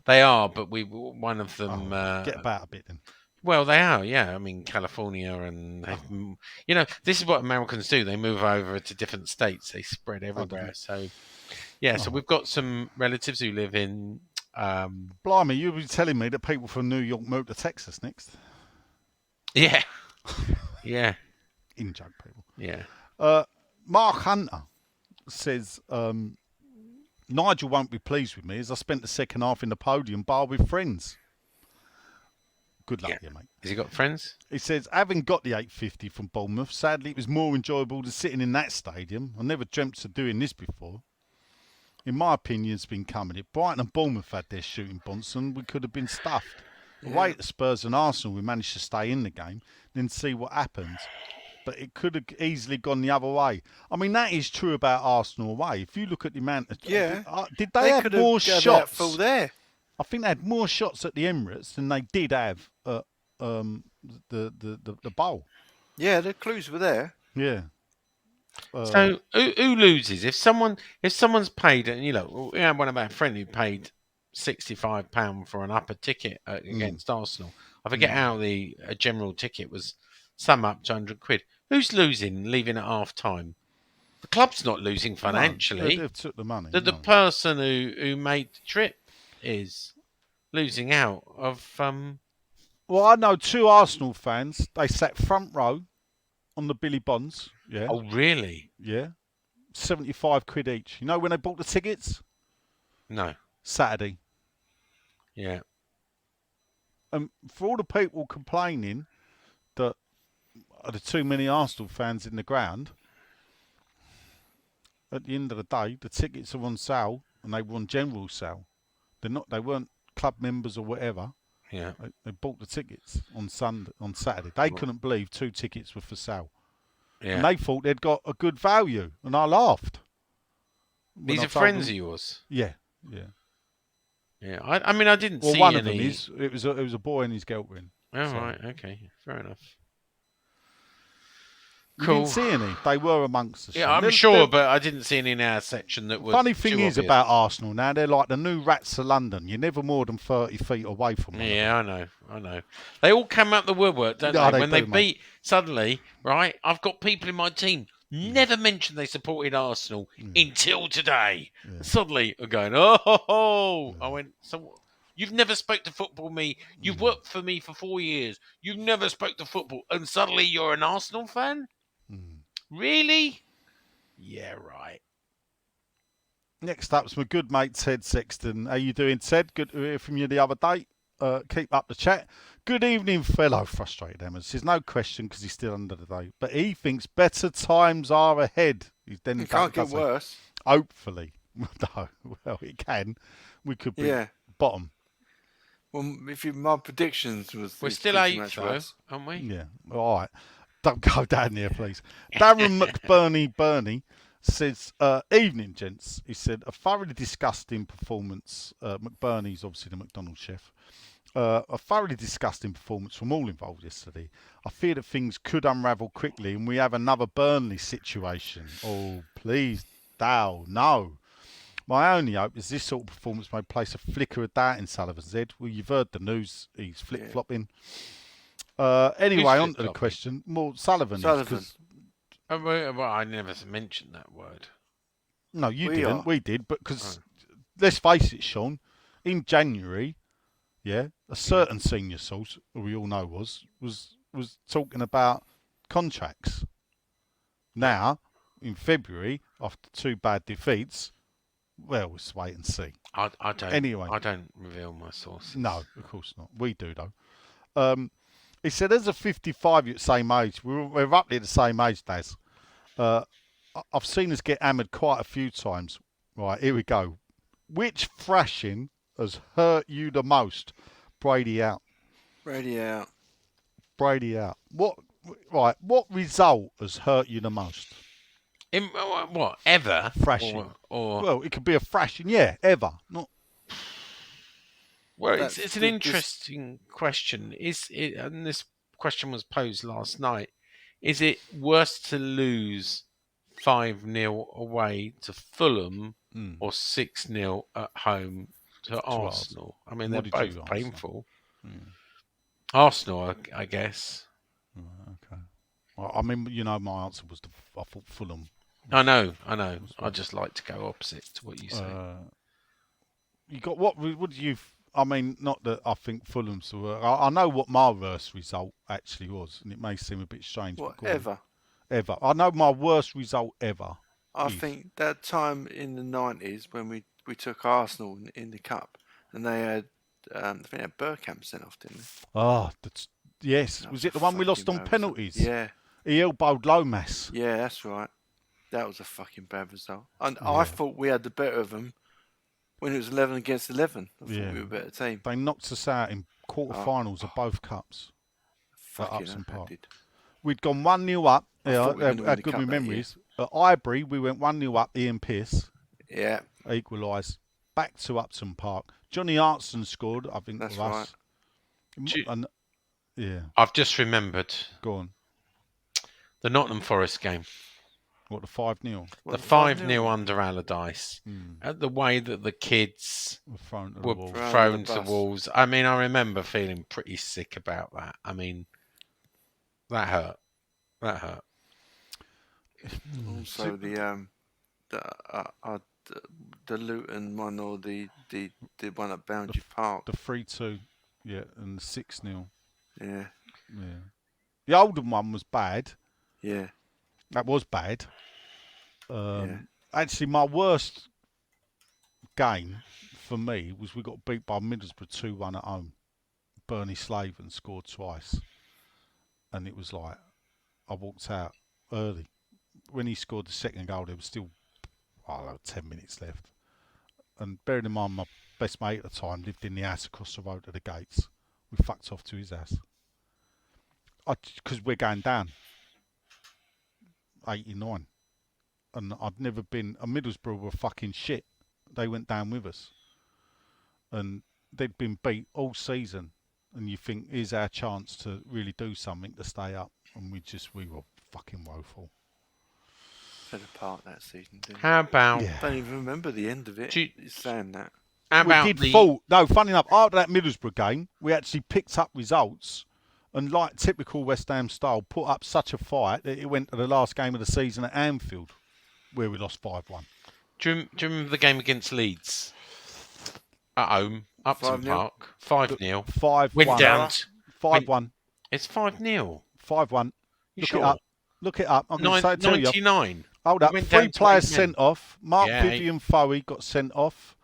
Speaker 2: they are. But one of them.
Speaker 4: Get about a bit then.
Speaker 2: Well, they are, yeah. I mean, California, and this is what Americans do. They move over to different states. They spread everywhere. So, yeah. So we've got some relatives who live in.
Speaker 4: Blimey, you were telling me that people from New York moved to Texas next.
Speaker 2: Yeah, yeah.
Speaker 4: In joke, people.
Speaker 2: Yeah.
Speaker 4: Mark Hunter says Nigel won't be pleased with me as I spent the second half in the podium bar with friends. Good luck, yeah, mate.
Speaker 2: Has he got friends?
Speaker 4: He says, having got the 850 from Bournemouth, sadly it was more enjoyable than sitting in that stadium. I never dreamt of doing this before. In my opinion, it's been coming. If Brighton and Bournemouth had their shooting Bonson, we could have been stuffed. Away at Spurs and Arsenal, we managed to stay in the game, then see what happens. But it could have easily gone the other way. I mean, that is true about Arsenal away. If you look at the amount of... did they have more shots?
Speaker 3: Full there.
Speaker 4: I think they had more shots at the Emirates than they did have at the Bowl.
Speaker 3: Yeah, the clues were there.
Speaker 4: Yeah.
Speaker 2: So who loses if someone's paid? And we had one of our friend who paid £65 for an upper ticket against Arsenal. I forget how a general ticket was. Sum up to £100. Who's losing? Leaving at half time. The club's not losing financially.
Speaker 4: No, they took the money.
Speaker 2: The person who made the trip is losing out of.
Speaker 4: Well, I know 2 Arsenal fans. They sat front row on the Billy Bonds. Yeah.
Speaker 2: Oh, really?
Speaker 4: Yeah. £75 each. You know when they bought the tickets?
Speaker 2: No.
Speaker 4: Saturday.
Speaker 2: Yeah.
Speaker 4: And for all the people complaining that are there too many Arsenal fans in the ground, at the end of the day, the tickets are on sale and they were on general sale. They weren't club members or whatever.
Speaker 2: Yeah.
Speaker 4: They bought the tickets on Saturday. They couldn't believe 2 tickets were for sale.
Speaker 2: Yeah.
Speaker 4: And they thought they'd got a good value, and I laughed.
Speaker 2: These are friends of yours.
Speaker 4: Yeah.
Speaker 2: Yeah. I mean, I didn't see
Speaker 4: one
Speaker 2: any.
Speaker 4: of them is. It was a boy and his girlfriend.
Speaker 2: Oh, right. Okay. Fair enough.
Speaker 4: You
Speaker 2: Cool.
Speaker 4: didn't see any. They were amongst us.
Speaker 2: Yeah, I'm sure, but I didn't see any in our section that was.
Speaker 4: Funny thing
Speaker 2: too
Speaker 4: is
Speaker 2: obvious.
Speaker 4: about Arsenal now, they're like the new rats of London. You're never more than 30 feet away from them.
Speaker 2: Yeah, I know. They all come out the woodwork, don't
Speaker 4: Yeah,
Speaker 2: they?
Speaker 4: they
Speaker 2: When
Speaker 4: do,
Speaker 2: they
Speaker 4: mate.
Speaker 2: beat, suddenly, right? I've got people in my team never mentioned they supported Arsenal until today.
Speaker 4: Yeah.
Speaker 2: Suddenly, are going, oh. I went, so you've never spoke to football me. You've worked for me for 4 years. You've never spoke to football, and suddenly you're an Arsenal fan? Really? Yeah, right.
Speaker 4: Next up's my good mate Ted Sexton. How you doing, Ted? Good to hear from you the other day. Keep up the chat. Good evening, fellow frustrated Hammers. There's no question because he's still under the day, but he thinks better times are ahead. He's then
Speaker 3: It can't get worse.
Speaker 4: Hopefully, no. Well, it can. We could be bottom.
Speaker 3: Well, my predictions was
Speaker 2: We're still 8th, though, aren't we?
Speaker 4: Yeah. All right. Don't go down there, please. Darren McBurney says, evening, gents. He said, a thoroughly disgusting performance. McBurney's obviously the McDonald's chef. A thoroughly disgusting performance from all involved yesterday. I fear that things could unravel quickly and we have another Burnley situation. Oh, please, Dow, no. My only hope is this sort of performance may place a flicker of doubt in Sullivan's head. Well, you've heard the news. He's flip-flopping. Anyway, on to the question. Well, Sullivan.
Speaker 2: Well, I never mentioned that word.
Speaker 4: No, you didn't. We did, but because let's face it, Sean. In January, a certain senior source, who we all know was talking about contracts. Now, in February, after 2 bad defeats, well, let's wait and see.
Speaker 2: I don't.
Speaker 4: Anyway,
Speaker 2: I don't reveal my sources.
Speaker 4: No, of course not. We do though. He said, as a 55, you're at the same age. We're roughly the same age, Daz. I've seen us get hammered quite a few times. Right, here we go. Which thrashing has hurt you the most? Brady out.
Speaker 3: Brady out.
Speaker 4: What result has hurt you the most?
Speaker 2: What ever?
Speaker 4: Thrashing.
Speaker 2: Or
Speaker 4: Well, it could be a thrashing, yeah, ever. Not.
Speaker 2: well,
Speaker 3: That's
Speaker 2: it's an
Speaker 3: this-
Speaker 2: interesting question. Is it? And this question was posed last night. Is it worse to lose 5-0 away to Fulham or 6-0 at home to Arsenal? I mean, they're
Speaker 4: What did you
Speaker 2: both
Speaker 4: answer?
Speaker 2: painful. Arsenal, I guess.
Speaker 4: Okay. Well, I mean, you know, my answer was I thought Fulham.
Speaker 2: I know. I just like to go opposite to what you say.
Speaker 4: You got what? What do you? I mean, not that I think Fulham's the worst. I know what my worst result actually was, and it may seem a bit strange. but go on.
Speaker 3: Whatever.
Speaker 4: Ever. I know my worst result ever.
Speaker 3: I think that time in the 90s when we took Arsenal in the cup, and they had I think they had Bergkamp sent off, didn't they?
Speaker 4: Oh, yes.
Speaker 3: That
Speaker 4: Was
Speaker 3: a
Speaker 4: it the one we lost
Speaker 3: fucking
Speaker 4: on
Speaker 3: bad
Speaker 4: penalties?
Speaker 3: result. Yeah,
Speaker 4: He elbowed Lomas.
Speaker 3: yeah, that's right. That was a fucking bad result. And I thought we had the better of them when it was 11 against 11. I thought we were a better team.
Speaker 4: They knocked us out in quarterfinals of both cups.
Speaker 3: Fucking
Speaker 4: Upson
Speaker 3: hell,
Speaker 4: Park.
Speaker 3: they did.
Speaker 4: We'd gone 1-0 up.
Speaker 3: I
Speaker 4: Yeah,
Speaker 3: thought we were gonna win
Speaker 4: had
Speaker 3: the
Speaker 4: good
Speaker 3: cup that
Speaker 4: memories. At Highbury, we went 1-0 up. Ian Pearce
Speaker 3: Yeah,
Speaker 4: equalised. Back to Upton Park. Johnny Artson scored, I think,
Speaker 3: that's
Speaker 4: for us.
Speaker 3: right.
Speaker 4: And, yeah,
Speaker 2: I've just remembered
Speaker 4: go on.
Speaker 2: the Nottingham Forest game.
Speaker 4: What, the 5-0?
Speaker 2: The 5-0 under Allardyce. The way that the kids
Speaker 4: Were thrown to the
Speaker 2: were
Speaker 4: wall.
Speaker 2: thrown
Speaker 3: the
Speaker 2: to the
Speaker 3: bus.
Speaker 2: walls. I mean, I remember feeling pretty sick about that. I mean, that hurt. That hurt.
Speaker 3: Also, the Luton one or the one at Boundary Park.
Speaker 4: The 3-2, yeah, and the 6-0.
Speaker 3: Yeah,
Speaker 4: Yeah. The Oldham one was bad.
Speaker 3: yeah.
Speaker 4: That was bad.
Speaker 3: Yeah.
Speaker 4: Actually, my worst game for me was we got beat by Middlesbrough 2-1 at home. Bernie Slaven scored twice. And it was like, I walked out early. When he scored the second goal, there was still, 10 minutes left. And bearing in mind, my best mate at the time lived in the house across the road to the gates. We fucked off to his house. Because we're going down. 89. And I'd never been. Middlesbrough were fucking shit. They went down with us. And they'd been beat all season. And you think, here's our chance to really do something to stay up. And we were fucking woeful.
Speaker 3: Fell apart that season, didn't
Speaker 2: How about
Speaker 3: I don't even remember the end of it. It's saying that.
Speaker 2: how about
Speaker 4: we did fall. No, funny enough, after that Middlesbrough game, we actually picked up results. And like typical West Ham style, put up such a fight that it went to the last game of the season at Anfield, where we lost 5-1.
Speaker 2: Do you remember the game against Leeds at home, Upton
Speaker 3: 5-0?
Speaker 2: Park, 5-0.
Speaker 4: 5-1.
Speaker 2: Went down.
Speaker 4: 5-1.
Speaker 2: It's 5-0.
Speaker 4: 5-1.
Speaker 2: You
Speaker 4: Look
Speaker 2: sure?
Speaker 4: it up. Look it up. I'm going to say it to you.
Speaker 2: 99.
Speaker 4: Hold up.
Speaker 2: We went
Speaker 4: 3
Speaker 2: down to
Speaker 4: players
Speaker 2: 8 men.
Speaker 4: sent off. Mark
Speaker 2: Yeah.
Speaker 4: Vivian Foey got sent off.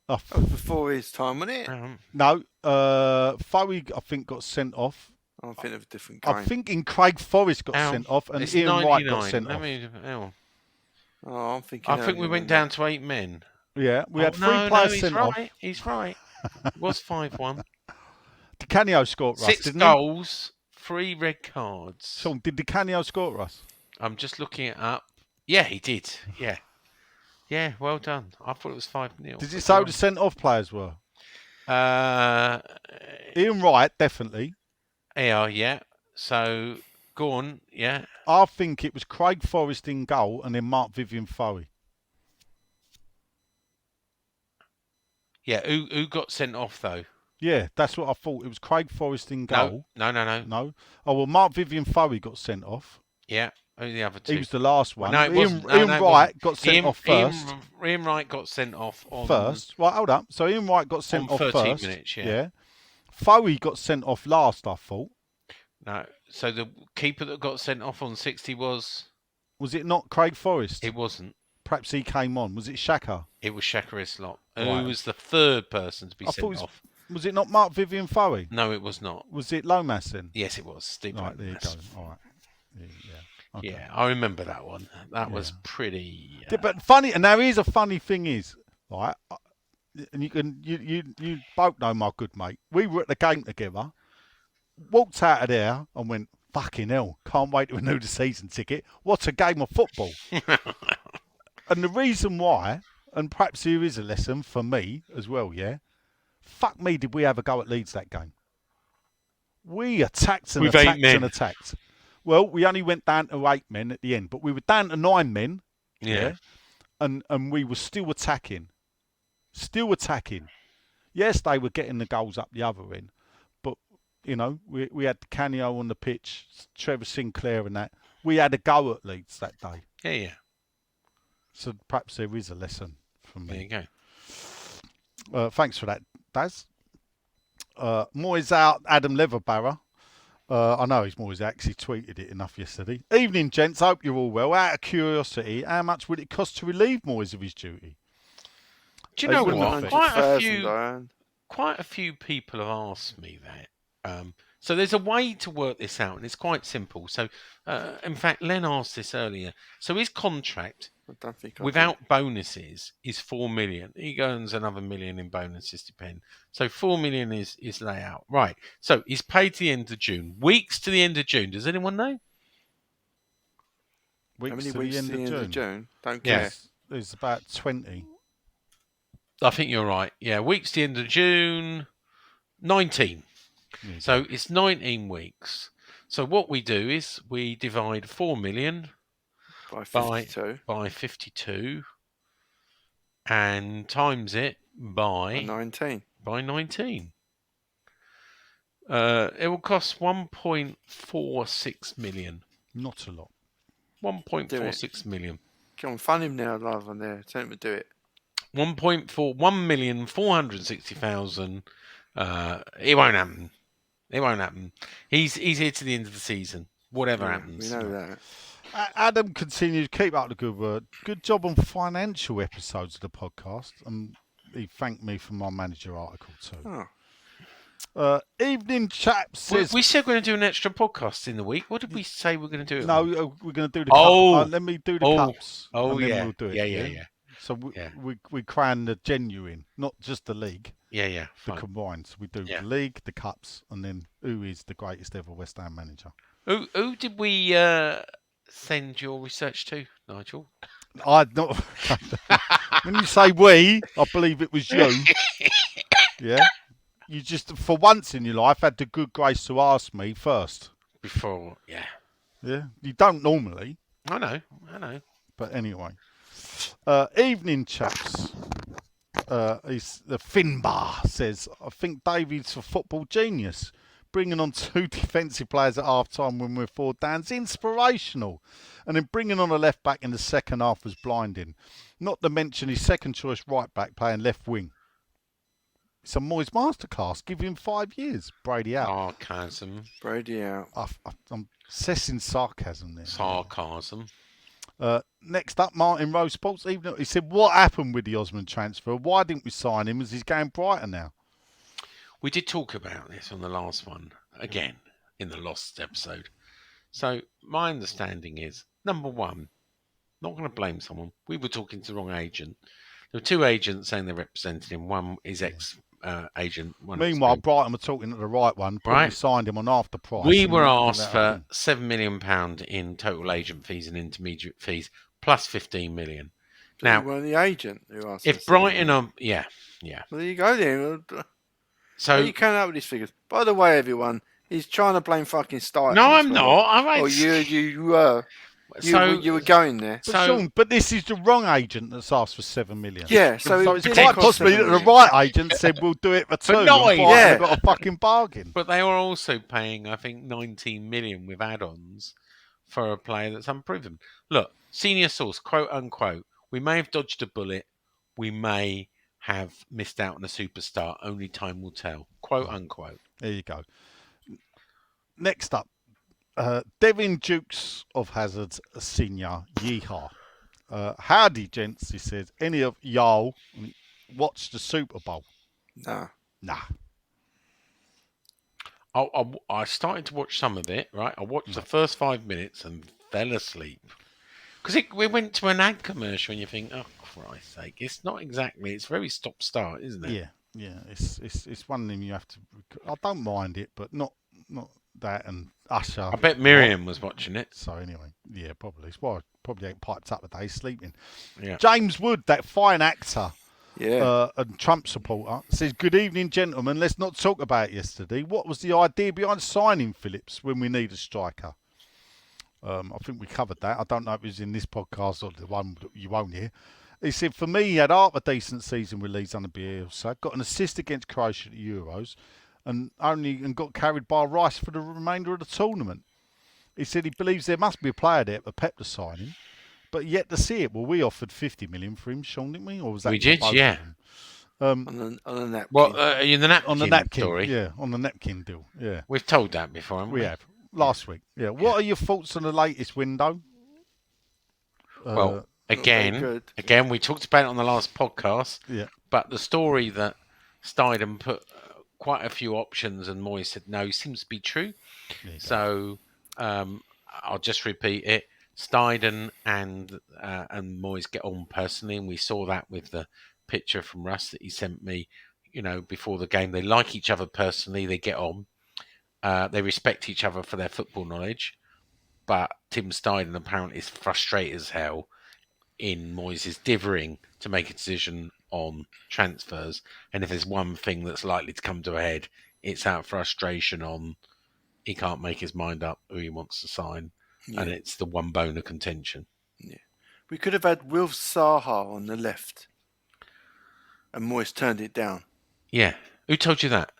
Speaker 3: That was before his time, wasn't it?
Speaker 4: No, Foey I think got sent off.
Speaker 3: I'm thinking of a different game.
Speaker 4: I'm thinking Craig Forrest got sent off and
Speaker 2: It's
Speaker 4: Ian
Speaker 2: 99.
Speaker 4: Wright got sent off.
Speaker 3: Oh, I'm thinking.
Speaker 2: I think we
Speaker 3: earlier
Speaker 2: went
Speaker 3: than
Speaker 2: down to 8 men.
Speaker 4: Yeah, we had 3
Speaker 2: no,
Speaker 4: players
Speaker 2: he's
Speaker 4: sent
Speaker 2: right.
Speaker 4: off.
Speaker 2: He's right. It was 5-1.
Speaker 4: Di Canio scored Russ,
Speaker 2: 6
Speaker 4: didn't
Speaker 2: goals, 3 red cards.
Speaker 4: he? Sean, did Di Canio score Russ?
Speaker 2: I'm just looking it up. Yeah, he did. Yeah. Yeah, well done. I thought it was 5-0.
Speaker 4: Did it say who the sent off players were? Ian Wright, definitely.
Speaker 2: Yeah. So, go on. Yeah.
Speaker 4: I think it was Craig Forrest in goal and then Mark Vivian Foey.
Speaker 2: Yeah, who got sent off, though?
Speaker 4: Yeah, that's what I thought. It was Craig Forrest in goal.
Speaker 2: No.
Speaker 4: No. Oh, well, Mark Vivian Foey got sent off.
Speaker 2: Yeah, who the other 2?
Speaker 4: He was the last one.
Speaker 2: No, it wasn't.
Speaker 4: Ian
Speaker 2: No, it
Speaker 4: Wright
Speaker 2: wasn't.
Speaker 4: got sent off first.
Speaker 2: Ian Wright got sent off on...
Speaker 4: First. Right, hold up. So Ian Wright got sent
Speaker 2: on
Speaker 4: off
Speaker 2: 13
Speaker 4: first.
Speaker 2: minutes, yeah.
Speaker 4: Foey got sent off last, I thought.
Speaker 2: No, so the keeper that got sent off on 60 was...
Speaker 4: Was it not Craig Forrest?
Speaker 2: It wasn't.
Speaker 4: Perhaps he came on. Was it Shaka?
Speaker 2: It was Shaka Islop,
Speaker 4: Right.
Speaker 2: who was the third person to be
Speaker 4: I thought
Speaker 2: sent
Speaker 4: it
Speaker 2: off.
Speaker 4: Was it not Mark Vivian Foey?
Speaker 2: No, it was not.
Speaker 4: Was it Lomas then?
Speaker 2: Yes, it was. Steve
Speaker 4: Right, there you go.
Speaker 2: Lomas.
Speaker 4: All right. Yeah. Okay.
Speaker 2: Yeah, I remember that one. That was pretty...
Speaker 4: But funny, and now here's a funny thing is, right, and you both know my good mate. We were at the game together, walked out of there and went, fucking hell, can't wait to renew the season ticket. What a game of football. And the reason why, and perhaps here is a lesson for me as well, yeah? Fuck me, did we have a go at Leeds that game? We attacked and
Speaker 2: With 8
Speaker 4: attacked
Speaker 2: men.
Speaker 4: and attacked. Well, we only went down to 8 men at the end, but we were down to 9 men.
Speaker 2: Yeah.
Speaker 4: And we were still attacking. Still attacking. Yes, they were getting the goals up the other end. But, you know, we had Canio on the pitch, Trevor Sinclair and that. We had a go at Leeds that day.
Speaker 2: Yeah.
Speaker 4: So perhaps there is a lesson from
Speaker 2: There
Speaker 4: me.
Speaker 2: you go.
Speaker 4: Thanks for that, Daz. Moyes out, Adam Leatherbarrow. I know he's Moyes actually tweeted it enough yesterday. Evening, gents. Hope you're all well. Out of curiosity, how much would it cost to relieve Moyes of his duty?
Speaker 2: Do you know
Speaker 4: wouldn't
Speaker 2: what?
Speaker 4: have
Speaker 2: Quite a few people have asked me that. So there's a way to work this out, and it's quite simple. So, in fact, Len asked this earlier. So his contract,
Speaker 3: I don't think I
Speaker 2: without bonuses, is 4 million. He earns another million in bonuses, depend. So 4 million is layout. Right. So he's paid to the end of June. Weeks to the end of June. Does anyone know?
Speaker 3: How many weeks to the end of June? Don't
Speaker 2: Yeah.
Speaker 3: care.
Speaker 4: It's about 20.
Speaker 2: I think you're right. Yeah, weeks to the end of June, 19.
Speaker 4: Yeah.
Speaker 2: So it's 19 weeks. So what we do is we divide 4 million
Speaker 3: By 52.
Speaker 2: by 52 and times it
Speaker 3: By
Speaker 2: by
Speaker 3: 19.
Speaker 2: 19. It will cost 1.46 million.
Speaker 4: Not a lot.
Speaker 2: 1.46 million.
Speaker 3: Come on, fund him now rather than there. Tell him to do it.
Speaker 2: 1,460,000. It won't happen. It won't happen. He's here to the end of the season. Whatever happens.
Speaker 3: We know that.
Speaker 4: Adam continues, keep up the good work. Good job on financial episodes of the podcast. And he thanked me for my manager article too.
Speaker 3: Oh.
Speaker 4: Evening chap says...
Speaker 2: We said we're going to do an extra podcast in the week. What did we say we're going to do?
Speaker 4: No, we're going to do the
Speaker 2: Oh.
Speaker 4: cup. Let me do the cups.
Speaker 2: Oh,
Speaker 4: and then
Speaker 2: yeah.
Speaker 4: We'll do it,
Speaker 2: Yeah.
Speaker 4: So we crown the genuine, not just the league,
Speaker 2: Yeah.
Speaker 4: the
Speaker 2: Fine.
Speaker 4: combined. So we do
Speaker 2: Yeah.
Speaker 4: the league, the cups, and then who is the greatest ever West Ham manager.
Speaker 2: Who did we send your research to, Nigel?
Speaker 4: I'd not. When you say we, I believe it was you. Yeah. You just, for once in your life, had the good grace to ask me first.
Speaker 2: Before, yeah.
Speaker 4: Yeah. You don't normally,
Speaker 2: I know.
Speaker 4: but anyway. Evening, chaps. The Finbar says, I think Davies a football genius. Bringing on 2 defensive players at half time when we're 4 down is inspirational. And then bringing on a left back in the second half was blinding. Not to mention his second choice right back playing left wing. It's a Moyes masterclass. Give him 5 years. Brady out.
Speaker 2: Sarcasm.
Speaker 3: Brady out.
Speaker 4: I'm assessing sarcasm there.
Speaker 2: Sarcasm.
Speaker 4: Next up, Martin Rose Sports. Even he said, what happened with the Osman transfer? Why didn't we sign him as he's going brighter now?
Speaker 2: We did talk about this on the last one, again, in the Lost episode. So, my understanding is, number one, not going to blame someone. We were talking to the wrong agent. There were 2 agents saying they represented him. One is ex-agent.
Speaker 4: Meanwhile, Brighton were talking to the right one. Probably signed him on half the price.
Speaker 2: We were asked for £7 million in total agent fees and intermediate fees, plus 15 million. Now,
Speaker 3: you were the agent who asked.
Speaker 2: if Brighton are... Yeah.
Speaker 3: Well, there you go then.
Speaker 2: So
Speaker 3: you coming up with these figures. By the way, everyone, he's trying to blame fucking Stipe.
Speaker 2: No, I'm not.
Speaker 3: Oh, you were. You were going there.
Speaker 4: But Sean, this is the wrong agent that's asked for 7 million.
Speaker 3: Yeah, so
Speaker 4: it's quite possibly that the right agent said we'll do it for 2.
Speaker 2: nine.
Speaker 4: Yeah, got a fucking bargain.
Speaker 2: But they were also paying, I think, 19 million with add-ons for a player that's unproven. Look, senior source, quote unquote, we may have dodged a bullet, we may have missed out on a superstar. Only time will tell. Quote unquote.
Speaker 4: There you go. Next up, Devin Dukes of Hazard Senior. Yeehaw. Howdy, gents, he says. Any of y'all watch the Super Bowl?
Speaker 3: Nah.
Speaker 2: I started to watch some of it, right? I watched the first 5 minutes and fell asleep. Because we went to an ad commercial and you think, oh, Christ's sake, it's not exactly, it's very stop-start, isn't it?
Speaker 4: Yeah. It's one of them you have to. I don't mind it, but not that and Usher.
Speaker 2: I bet Miriam was watching it.
Speaker 4: So anyway, yeah, probably. It's why I probably ain't piped up today, sleeping.
Speaker 2: Yeah.
Speaker 4: James Wood, that fine actor
Speaker 3: Yeah.
Speaker 4: and Trump supporter, says, "Good evening, gentlemen. Let's not talk about yesterday. What was the idea behind signing Phillips when we need a striker?" I think we covered that. I don't know if it was in this podcast or the one that you won't hear. He said, "For me, he had half a decent season with Leeds under Bielsa, got an assist against Croatia at the Euros, and got carried by Rice for the remainder of the tournament." He said he believes there must be a player there for Pep to sign him, but yet to see it. Well, we offered 50 million for him, Sean, didn't we? Or was that
Speaker 2: We did,
Speaker 4: both of
Speaker 2: yeah.
Speaker 4: them?
Speaker 3: On the napkin.
Speaker 2: Well, in the napkin,
Speaker 4: On the napkin,
Speaker 2: story,
Speaker 4: yeah, on the napkin deal, yeah.
Speaker 2: we've told that before, haven't we?
Speaker 4: We have last week, yeah. What are your thoughts on the latest window?
Speaker 2: Well,
Speaker 3: very good.
Speaker 2: again, we talked about it on the last podcast.
Speaker 4: Yeah.
Speaker 2: But the story that Steidham put quite a few options and Moyes said no seems to be true. So I'll just repeat it. Steidham and Moyes get on personally, and we saw that with the picture from Russ that he sent me, before the game. They like each other personally. They get on. They respect each other for their football knowledge. But Tim Steidham apparently is frustrated as hell in Moyes' dithering to make a decision on transfers. And if there's one thing that's likely to come to a head, it's out frustration on he can't make his mind up who he wants to sign. Yeah. And it's the one bone of contention.
Speaker 3: Yeah. We could have had Wilf Zaha on the left. And Moyes turned it down.
Speaker 2: Yeah. Who told you that?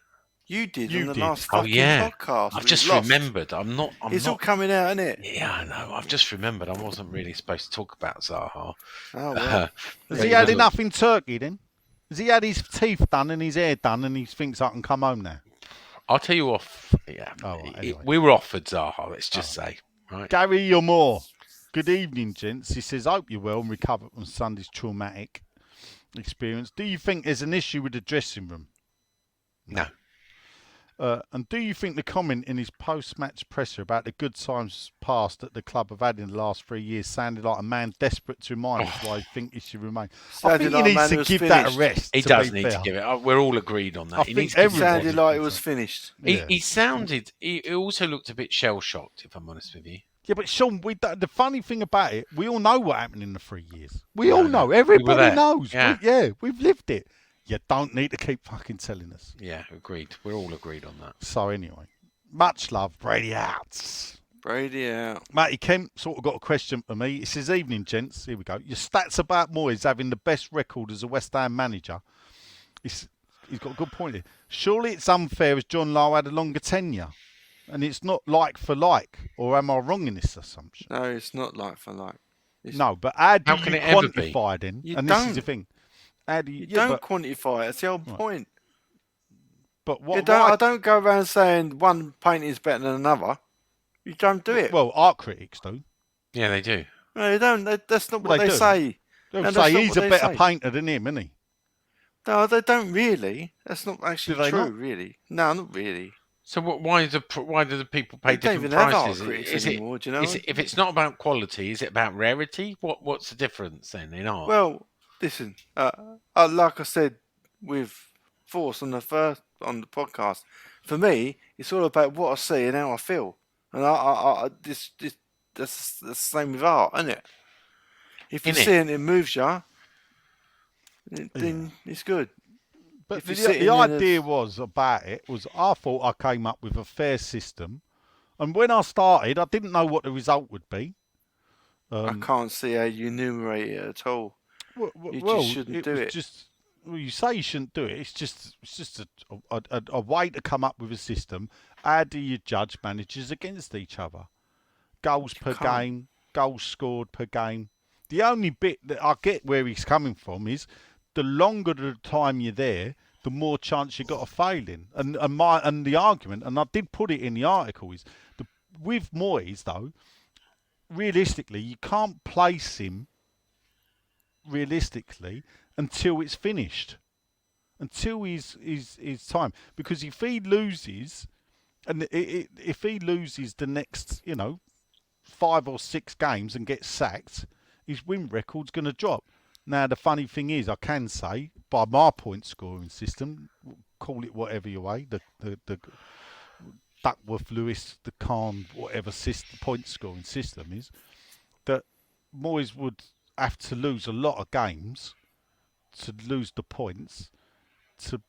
Speaker 3: You did on the last fucking podcast.
Speaker 2: I've just remembered.
Speaker 3: It's all coming out, isn't it?
Speaker 2: Yeah, I know. I've just remembered. I wasn't really supposed to talk about Zaha.
Speaker 3: Oh, well.
Speaker 4: Has he had enough in Turkey then? Has he had his teeth done and his hair done and he thinks I can come home now?
Speaker 2: I'll tell you off. Yeah.
Speaker 4: Oh, right, anyway.
Speaker 2: We were offered Zaha, let's just say. Right.
Speaker 4: Gary Yamore. Good evening, gents. He says, "Hope you're well and recovered from Sunday's traumatic experience. Do you think there's an issue with the dressing room?"
Speaker 2: No.
Speaker 4: And do you think the comment in his post-match presser about the good times past that the club have had in the last 3 years sounded like a man desperate to remind us why he think he should remain? I think he needs to give that a rest.
Speaker 2: He does need to give it. We're all agreed on that.
Speaker 4: I think everybody
Speaker 3: sounded like it was finished.
Speaker 2: He sounded. He also looked a bit shell-shocked, if I'm honest with you.
Speaker 4: Yeah, but Sean, the funny thing about it, we all know what happened in the 3 years. We all know. Everybody knows.
Speaker 2: Yeah.
Speaker 4: We've lived it. You don't need to keep fucking telling us.
Speaker 2: Yeah, agreed. We're all agreed on that.
Speaker 4: So anyway, much love, Brady out.
Speaker 3: Brady out.
Speaker 4: Matty Kemp sort of got a question for me. He says, "Evening, gents." Here we go. Your stats about Moyes having the best record as a West Ham manager. He's got a good point here. Surely it's unfair as John Lowe had a longer tenure. And it's not like for like. Or am I wrong in this assumption?
Speaker 3: No, it's not like for like.
Speaker 4: No, but how do
Speaker 2: can
Speaker 4: you
Speaker 2: it ever
Speaker 4: quantify
Speaker 2: be?
Speaker 4: then?
Speaker 3: You
Speaker 4: and
Speaker 3: don't.
Speaker 4: This is the thing. How do
Speaker 3: you don't quantify it. That's the whole point.
Speaker 4: But what?
Speaker 3: I don't go around saying one painting is better than another. You don't do it.
Speaker 4: Well, art critics do.
Speaker 2: Yeah, they do.
Speaker 3: No, they don't. That's not what they say.
Speaker 4: They'll say he's a better painter than him, isn't he?
Speaker 3: No, they don't really. That's not actually true,
Speaker 4: not?
Speaker 3: Really. No, not really.
Speaker 2: So why do the people pay
Speaker 3: They
Speaker 2: different
Speaker 3: don't even have
Speaker 2: prices?
Speaker 3: art critics anymore, do you know?
Speaker 2: If it's not about quality, is it about rarity? What's the difference then in art?
Speaker 3: Well, listen. Like I said with Force on the podcast, for me, it's all about what I see and how I feel. And that's the same with art, isn't it? If you see it and it moves you, then it's good.
Speaker 4: But the idea was I thought I came up with a fair system, and when I started, I didn't know what the result would be.
Speaker 3: I can't see how you enumerate it at all. You just shouldn't do it.
Speaker 4: You say you shouldn't do it. It's just a way to come up with a system. How do you judge managers against each other? Goals per game, goals scored per game. The only bit that I get where he's coming from is the longer the time you're there, the more chance you got of failing. And the argument, and I did put it in the article, is with Moyes though, realistically, you can't place him realistically until it's finished, until his time. Because if he loses, and if he loses the next 5 or 6 games and gets sacked, his win record's going to drop. Now, the funny thing is, I can say, by my point scoring system, call it whatever you way, Duckworth, Lewis, the Khan, whatever point scoring system is, that Moyes would have to lose a lot of games to lose the points to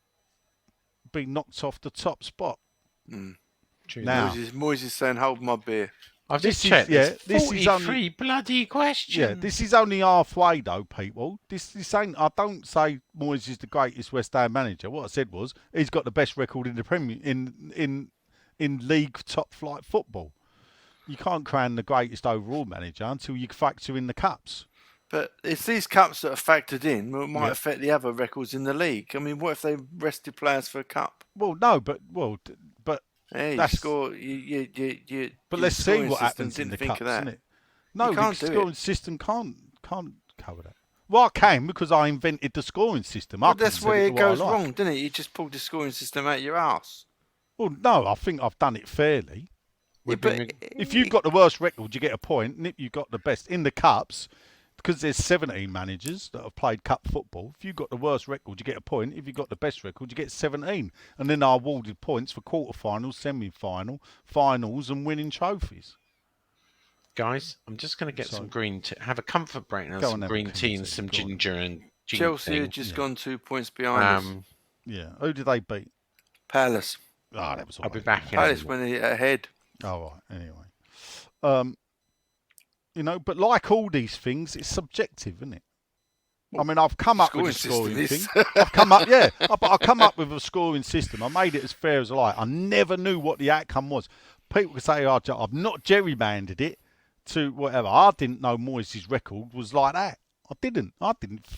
Speaker 4: be knocked off the top spot.
Speaker 2: True.
Speaker 4: Now,
Speaker 3: Moyes is saying, "Hold my beer."
Speaker 2: I've
Speaker 4: this
Speaker 2: just
Speaker 4: is-
Speaker 2: checked.
Speaker 4: yeah,
Speaker 2: There's
Speaker 4: this is
Speaker 2: 43
Speaker 4: only-
Speaker 2: bloody questions.
Speaker 4: yeah, this is only halfway though, people. This ain't. I don't say Moyes is the greatest West Ham manager. What I said was he's got the best record in the Premier in league top flight football. You can't crown the greatest overall manager until you factor in the cups.
Speaker 3: But it's these cups that are factored in that might
Speaker 4: Yeah.
Speaker 3: affect the other records in the league. I mean, what if they rested players for a cup?
Speaker 4: Well, no, but
Speaker 3: Hey, you
Speaker 4: That's-
Speaker 3: score. You
Speaker 4: but
Speaker 3: your
Speaker 4: let's see
Speaker 3: scoring
Speaker 4: what
Speaker 3: system
Speaker 4: happens in
Speaker 3: didn't
Speaker 4: the
Speaker 3: think
Speaker 4: cups,
Speaker 3: of that.
Speaker 4: isn't it? No,
Speaker 3: You can't
Speaker 4: the
Speaker 3: do
Speaker 4: scoring
Speaker 3: it.
Speaker 4: system can't cover that. Well, I can because I invented the scoring system. I
Speaker 3: Well,
Speaker 4: can
Speaker 3: that's
Speaker 4: set
Speaker 3: where
Speaker 4: to
Speaker 3: it
Speaker 4: what I
Speaker 3: goes
Speaker 4: like.
Speaker 3: wrong, didn't it? You just pulled the scoring system out your ass.
Speaker 4: Well, no, I think I've done it fairly.
Speaker 2: We've
Speaker 3: but
Speaker 2: been
Speaker 4: If you've got the worst record, you get a point. And if you've got the best in the cups, because there's 17 managers that have played cup football, if you've got the worst record, you get a point. If you've got the best record, you get 17. And then I awarded points for quarterfinals, semi-final, finals, and winning trophies.
Speaker 2: Guys, I'm just going to get
Speaker 4: Sorry.
Speaker 2: some green tea. Have a comfort break now.
Speaker 4: Go
Speaker 2: Some
Speaker 4: on then,
Speaker 2: green
Speaker 4: comfort
Speaker 2: tea and
Speaker 4: tea,
Speaker 2: some
Speaker 4: go on.
Speaker 2: ginger and
Speaker 3: Chelsea
Speaker 2: ginseng.
Speaker 3: had just
Speaker 4: Yeah.
Speaker 3: gone 2 points behind us.
Speaker 4: Yeah. Who did they beat?
Speaker 3: Palace.
Speaker 4: Ah, that was all
Speaker 2: I'll be
Speaker 4: right.
Speaker 2: back in.
Speaker 3: Palace went ahead.
Speaker 4: Oh, right. Anyway. You know, but like all these things, it's subjective, isn't it? I mean, I've come up with a
Speaker 3: Scoring
Speaker 4: scoring
Speaker 3: system
Speaker 4: thing. I've come up, yeah, but I've come up with a scoring system. I made it as fair as I like. I never knew what the outcome was. People could say, oh, I've not gerrymandered it to whatever. I didn't know Moyes' record was like that. I didn't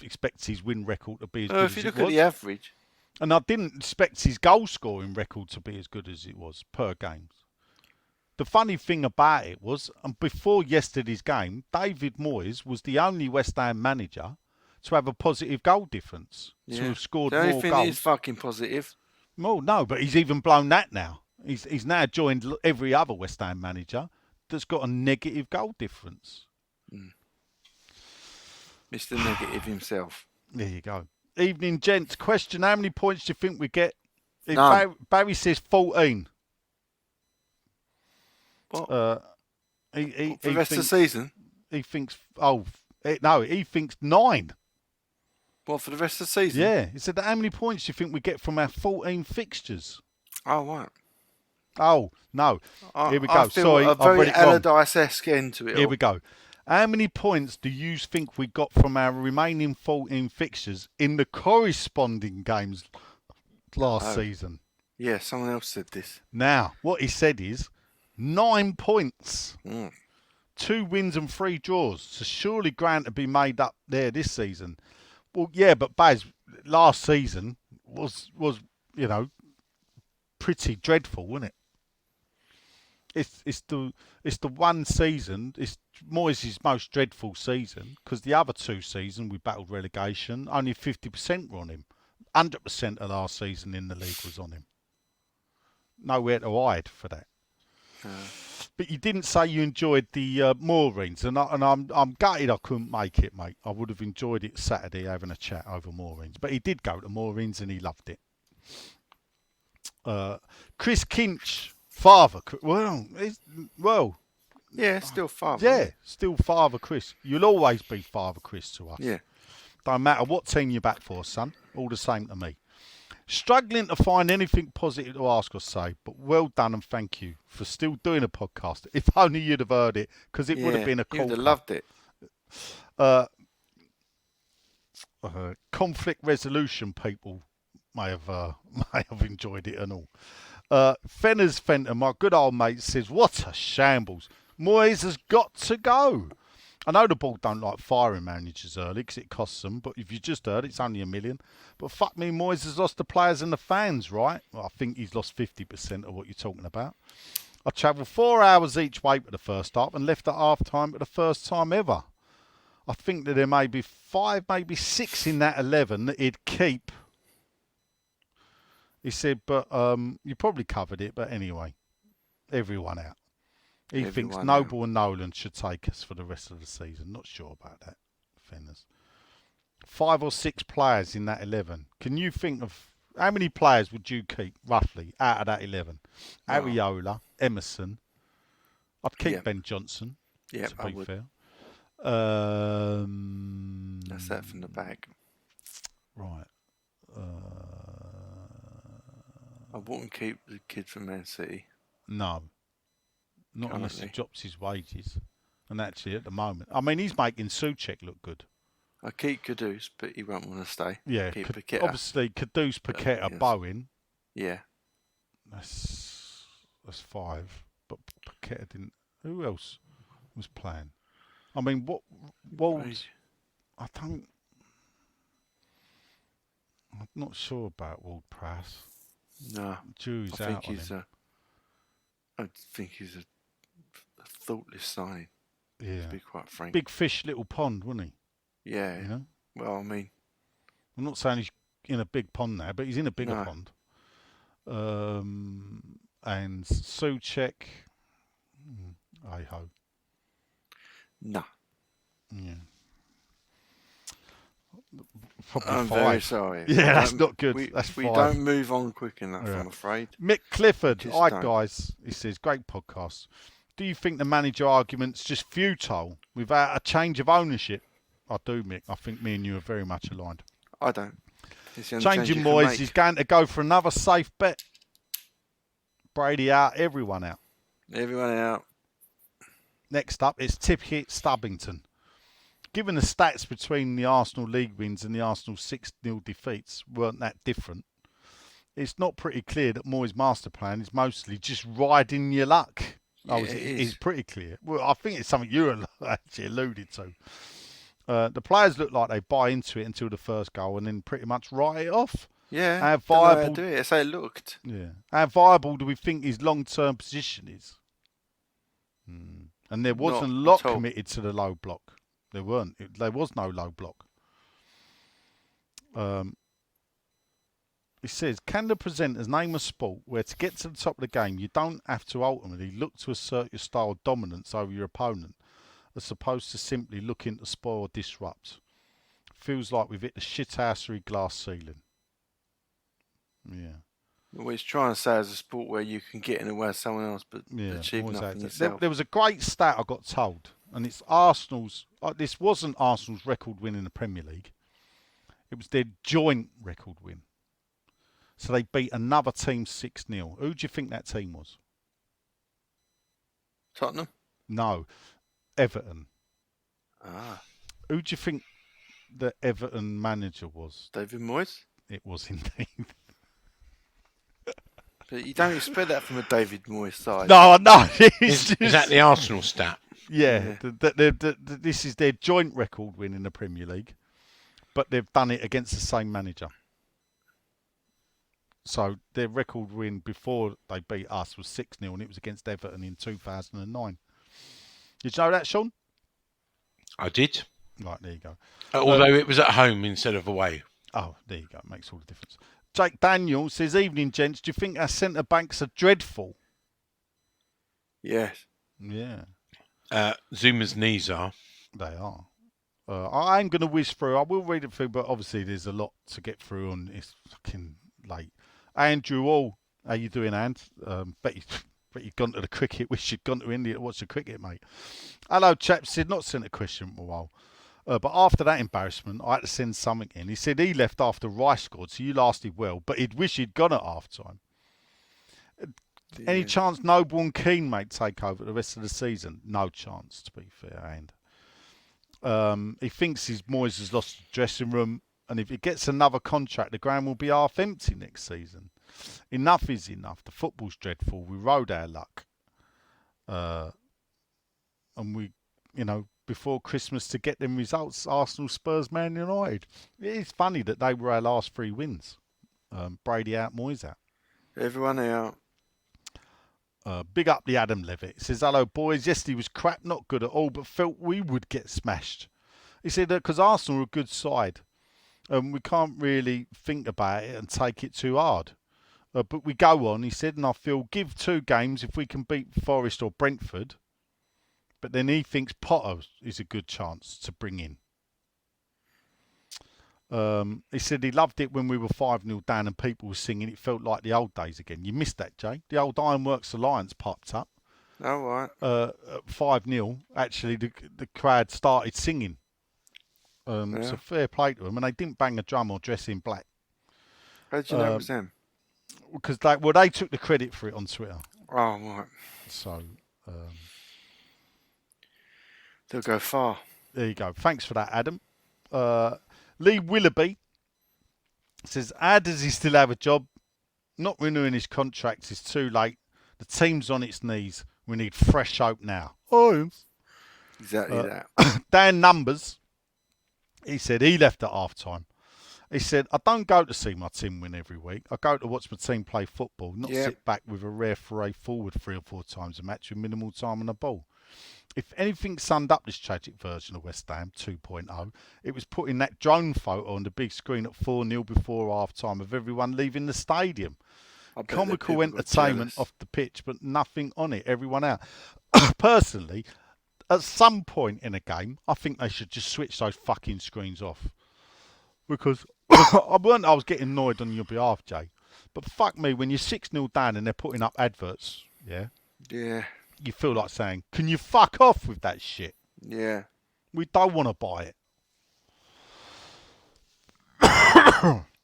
Speaker 4: expect his win record to be as good
Speaker 3: If
Speaker 4: as
Speaker 3: you
Speaker 4: it
Speaker 3: look at
Speaker 4: was.
Speaker 3: the average,
Speaker 4: And I didn't expect his goal scoring record to be as good as it was per game. The funny thing about it was, and before yesterday's game, David Moyes was the only West Ham manager to have a positive goal difference, to have scored
Speaker 3: the only
Speaker 4: more
Speaker 3: thing
Speaker 4: goals.
Speaker 3: is fucking positive.
Speaker 4: Well, no, but he's even blown that now. He's now joined every other West Ham manager that's got a negative goal difference.
Speaker 3: Mr. Negative himself.
Speaker 4: There you go. Evening, gents. Question: how many points do you think we get?
Speaker 3: None.
Speaker 4: Barry says 14.
Speaker 3: What?
Speaker 4: For
Speaker 3: For the rest of the season?
Speaker 4: He thinks. No, he thinks 9.
Speaker 3: What, for the rest of the season?
Speaker 4: Yeah, he said, how many points do you think we get from our 14 fixtures?
Speaker 3: Oh, right.
Speaker 4: Oh, no. Here we go.
Speaker 3: I feel
Speaker 4: Sorry,
Speaker 3: a
Speaker 4: I've
Speaker 3: very
Speaker 4: read it wrong.
Speaker 3: Allardyce-esque end to it
Speaker 4: Here
Speaker 3: all.
Speaker 4: we go. How many points do you think we got from our remaining 14 fixtures in the corresponding games last season?
Speaker 3: Yeah, someone else said this.
Speaker 4: Now, what he said is 9 points.
Speaker 3: Mm.
Speaker 4: 2 wins and 3 draws. So surely ground to be made up there this season. Well, yeah, but Baz, last season was pretty dreadful, wasn't it? It's the one season. It's Moyes' most dreadful season because the other 2 seasons we battled relegation. Only 50% were on him. 100% of last season in the league was on him. Nowhere to hide for that. But you didn't say you enjoyed the moorings, and I'm gutted I couldn't make it, mate. I would have enjoyed it Saturday having a chat over moorings. But he did go to moorings and he loved it. Chris Kinch, father.
Speaker 3: Yeah, still far.
Speaker 4: Yeah, still Father Chris. You'll always be Father Chris to us.
Speaker 3: Yeah.
Speaker 4: Don't matter what team you're back for, son. All the same to me. Struggling to find anything positive to ask or say, but well done and thank you for still doing a podcast. If only you'd have heard it, because it would have been a
Speaker 3: You'd have
Speaker 4: call.
Speaker 3: loved it.
Speaker 4: Conflict resolution people may have enjoyed it and all. Fenner's Fenter, my good old mate, says, what a shambles. Moyes has got to go. I know the board don't like firing managers early because it costs them, but if you just heard, it's only $1 million. But fuck me, Moyes has lost the players and the fans, right? Well, I think he's lost 50% of what you're talking about. I travelled 4 hours each way for the first half and left at half time for the first time ever. I think that there may be 5, maybe 6 in that 11 that he'd keep. He said, but you probably covered it, but anyway, everyone out. He thinks
Speaker 3: Everyone
Speaker 4: Noble and Nolan should take us for the rest of the season. Not sure about that, Fenners. 5 or 6 players in that 11. Can you think of How many players would you keep, roughly, out of that 11? Ariola, Emerson. I'd keep Ben Johnson,
Speaker 3: Yeah,
Speaker 4: to
Speaker 3: I
Speaker 4: be
Speaker 3: would.
Speaker 4: fair.
Speaker 3: That's that from the bag.
Speaker 4: Right.
Speaker 3: I wouldn't keep the kid from Man City.
Speaker 4: No. Not unless he
Speaker 3: Currently.
Speaker 4: drops his wages. And actually, at the moment. I mean, he's making Souček look good.
Speaker 3: I keep Kudus, but he won't want to stay.
Speaker 4: Yeah.
Speaker 3: Keep Paqueta.
Speaker 4: Obviously, Kudus, Paqueta,
Speaker 3: yes.
Speaker 4: Bowen.
Speaker 3: Yeah.
Speaker 4: That's 5. But Paqueta didn't. Who else was playing? I mean, what Wolves? I'm not sure about Ward-Prowse.
Speaker 3: No.
Speaker 4: Jury's
Speaker 3: I
Speaker 4: out
Speaker 3: think
Speaker 4: on
Speaker 3: he's
Speaker 4: him.
Speaker 3: I think he's a thoughtless signing,
Speaker 4: Yeah.
Speaker 3: to be quite frank.
Speaker 4: Big fish, little pond, wasn't he?
Speaker 3: Yeah.
Speaker 4: You know?
Speaker 3: Well, I mean,
Speaker 4: I'm not saying he's in a big pond now, but he's in a bigger
Speaker 3: No.
Speaker 4: pond. And Souček, hey-ho.
Speaker 3: no.
Speaker 4: Yeah. Probably
Speaker 3: I'm
Speaker 4: 5.
Speaker 3: very sorry.
Speaker 4: Yeah, that's
Speaker 3: Don't-
Speaker 4: not good.
Speaker 3: We,
Speaker 4: That's
Speaker 3: we
Speaker 4: 5.
Speaker 3: don't move on quick enough,
Speaker 4: Yeah.
Speaker 3: I'm afraid.
Speaker 4: Mick Clifford,
Speaker 3: Just
Speaker 4: hi
Speaker 3: don't.
Speaker 4: guys. He says, great podcast. Do you think the manager argument's just futile without a change of ownership? I do, Mick. I think me and you are very much aligned.
Speaker 3: I don't. It's the only change
Speaker 4: Changing
Speaker 3: you can
Speaker 4: Moyes,
Speaker 3: make.
Speaker 4: he's going to go for another safe bet. Brady out, everyone out.
Speaker 3: Everyone out.
Speaker 4: Next up, it's Tippett Stubbington. Given the stats between the Arsenal league wins and the Arsenal 6-0 defeats weren't that different, it's not pretty clear that Moyes' master plan is mostly just riding your luck.
Speaker 3: Yeah,
Speaker 4: It
Speaker 3: it
Speaker 4: is
Speaker 3: is.
Speaker 4: pretty clear. Well, I think it's something you actually alluded to. The players look like they buy into it until the first goal and then pretty much write it off.
Speaker 3: Yeah.
Speaker 4: How
Speaker 3: Don't know how to
Speaker 4: viable?
Speaker 3: do it. That's how it looked.
Speaker 4: Yeah. How viable do we think his long-term position is? And there wasn't a
Speaker 3: Not
Speaker 4: lot
Speaker 3: at all.
Speaker 4: committed to the low block. There weren't. There was no low block. It says, can the presenters name a sport where to get to the top of the game you don't have to ultimately look to assert your style of dominance over your opponent as opposed to simply looking to spoil or disrupt? Feels like we've hit the shithousery glass ceiling. Yeah.
Speaker 3: What he's trying to say is a sport where you can get in the way of someone else but achieve
Speaker 4: always
Speaker 3: nothing
Speaker 4: has it.
Speaker 3: yourself.
Speaker 4: There was a great stat I got told, and it's Arsenal's. This wasn't Arsenal's record win in the Premier League. It was their joint record win. So they beat another team 6-0. Who do you think that team was?
Speaker 3: Tottenham?
Speaker 4: No, Everton.
Speaker 3: Ah,
Speaker 4: Who do you think the Everton manager was?
Speaker 3: David Moyes?
Speaker 4: It was indeed.
Speaker 3: But you don't expect that from a David Moyes side.
Speaker 4: No.
Speaker 2: Is that the Arsenal stat?
Speaker 4: Yeah, this is their joint record win in the Premier League, but they've done it against the same manager. So their record win before they beat us was 6-0, and it was against Everton in 2009. Did you know that, Sean?
Speaker 2: I did.
Speaker 4: Right, there you go.
Speaker 2: Although it was at home instead of away.
Speaker 4: Oh, there you go. It makes all the difference. Jake Daniel says, evening, gents. Do you think our centre-backs are dreadful?
Speaker 3: Yes.
Speaker 4: Yeah,
Speaker 2: Zuma's knees are.
Speaker 4: they are. I am going to whiz through. I will read it through, but obviously there's a lot to get through, and it's fucking late. Andrew All, how you doing, And? Bet you've gone to the cricket. Wish you'd gone to India to watch the cricket, mate. Hello, chaps. Said not sent a question for a while. But after that embarrassment, I had to send something in. He said he left after Rice scored, so you lasted well, but he'd wish he'd gone at half-time. Any chance Noble and Keane, mate, take over the rest of the season? No chance, to be fair, And he thinks his Moyes has lost the dressing room, and if he gets another contract, the ground will be half empty next season. Enough is enough. The football's dreadful. We rode our luck. And we, before Christmas to get them results, Arsenal, Spurs, Man United. It's funny that they were our last 3 wins. Brady out, Moyes out.
Speaker 3: Everyone out.
Speaker 4: Big up the Adam Levitt. He says, hello, boys. Yesterday was crap, not good at all, but felt we would get smashed. He said that because Arsenal are a good side. We can't really think about it and take it too hard. But we go on, he said, and I feel give 2 games if we can beat Forest or Brentford. But then he thinks Potter is a good chance to bring in. He said he loved it when we were 5-0 down and people were singing. It felt like the old days again. You missed that, Jay. The old Ironworks Alliance popped up.
Speaker 3: Oh, right.
Speaker 4: At 5-0, actually, the crowd started singing.
Speaker 3: Yeah.
Speaker 4: So fair play to them. And they didn't bang a drum or dress in black.
Speaker 3: How did you know it was them?
Speaker 4: Because they took the credit for it on Twitter.
Speaker 3: Oh, right.
Speaker 4: So
Speaker 3: They'll go far.
Speaker 4: there you go. Thanks for that, Adam. Lee Willoughby says, how does he still have a job? Not renewing his contract is too late. The team's on its knees. We need fresh hope now. Oh,
Speaker 3: Exactly that.
Speaker 4: Dan Numbers, he said he left at half time. He said, I don't go to see my team win every week. I go to watch my team play football, not sit back with a rare foray forward 3 or 4 times a match with minimal time on the ball. If anything summed up this tragic version of West Ham 2.0, it was putting that drone photo on the big screen at 4-0 before half time of everyone leaving the stadium. Comical entertainment off the pitch, but nothing on it. Everyone out. Personally, at some point in a game, I think they should just switch those fucking screens off. Because I was getting annoyed on your behalf, Jay. But fuck me, when you're 6-0 down and they're putting up adverts, yeah, you feel like saying, can you fuck off with that shit?
Speaker 3: Yeah.
Speaker 4: We don't want to buy it.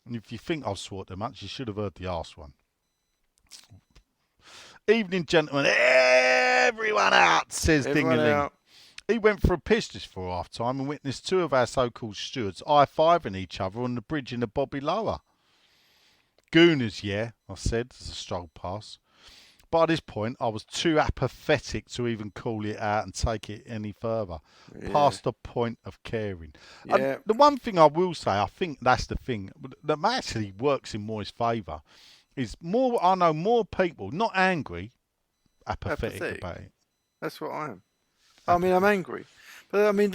Speaker 4: And if you think I've swore too much, you should have heard the arse one. Evening, gentlemen. Everyone out, says Dingaling. He went for a piss just before half time and witnessed 2 of our so-called stewards high-fiving each other on the bridge in the Bobby Lower. Gooners, yeah, I said as I strolled past. By this point, I was too apathetic to even call it out and take it any further. Past the point of caring.
Speaker 3: Yeah.
Speaker 4: The one thing I will say, I think that's the thing that actually works in Moyes' favour, is I know more people, not angry, apathetic about it.
Speaker 3: That's what I am. I mean, I'm angry. But I mean,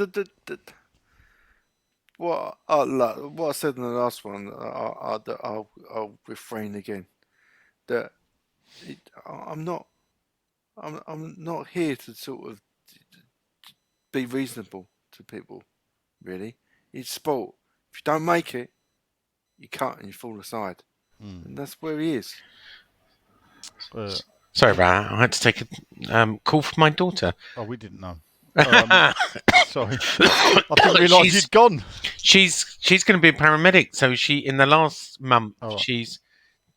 Speaker 3: what I said in the last one, I'll refrain again. That I'm not here to sort of be reasonable to people. Really, it's sport. If you don't make it, you cut and you fall aside, and that's where he is.
Speaker 2: Sorry, Rat. I had to take a call from my daughter.
Speaker 4: Oh, we didn't know. Sorry, I didn't realise you'd gone.
Speaker 2: She's going to be a paramedic. So in the last month, she's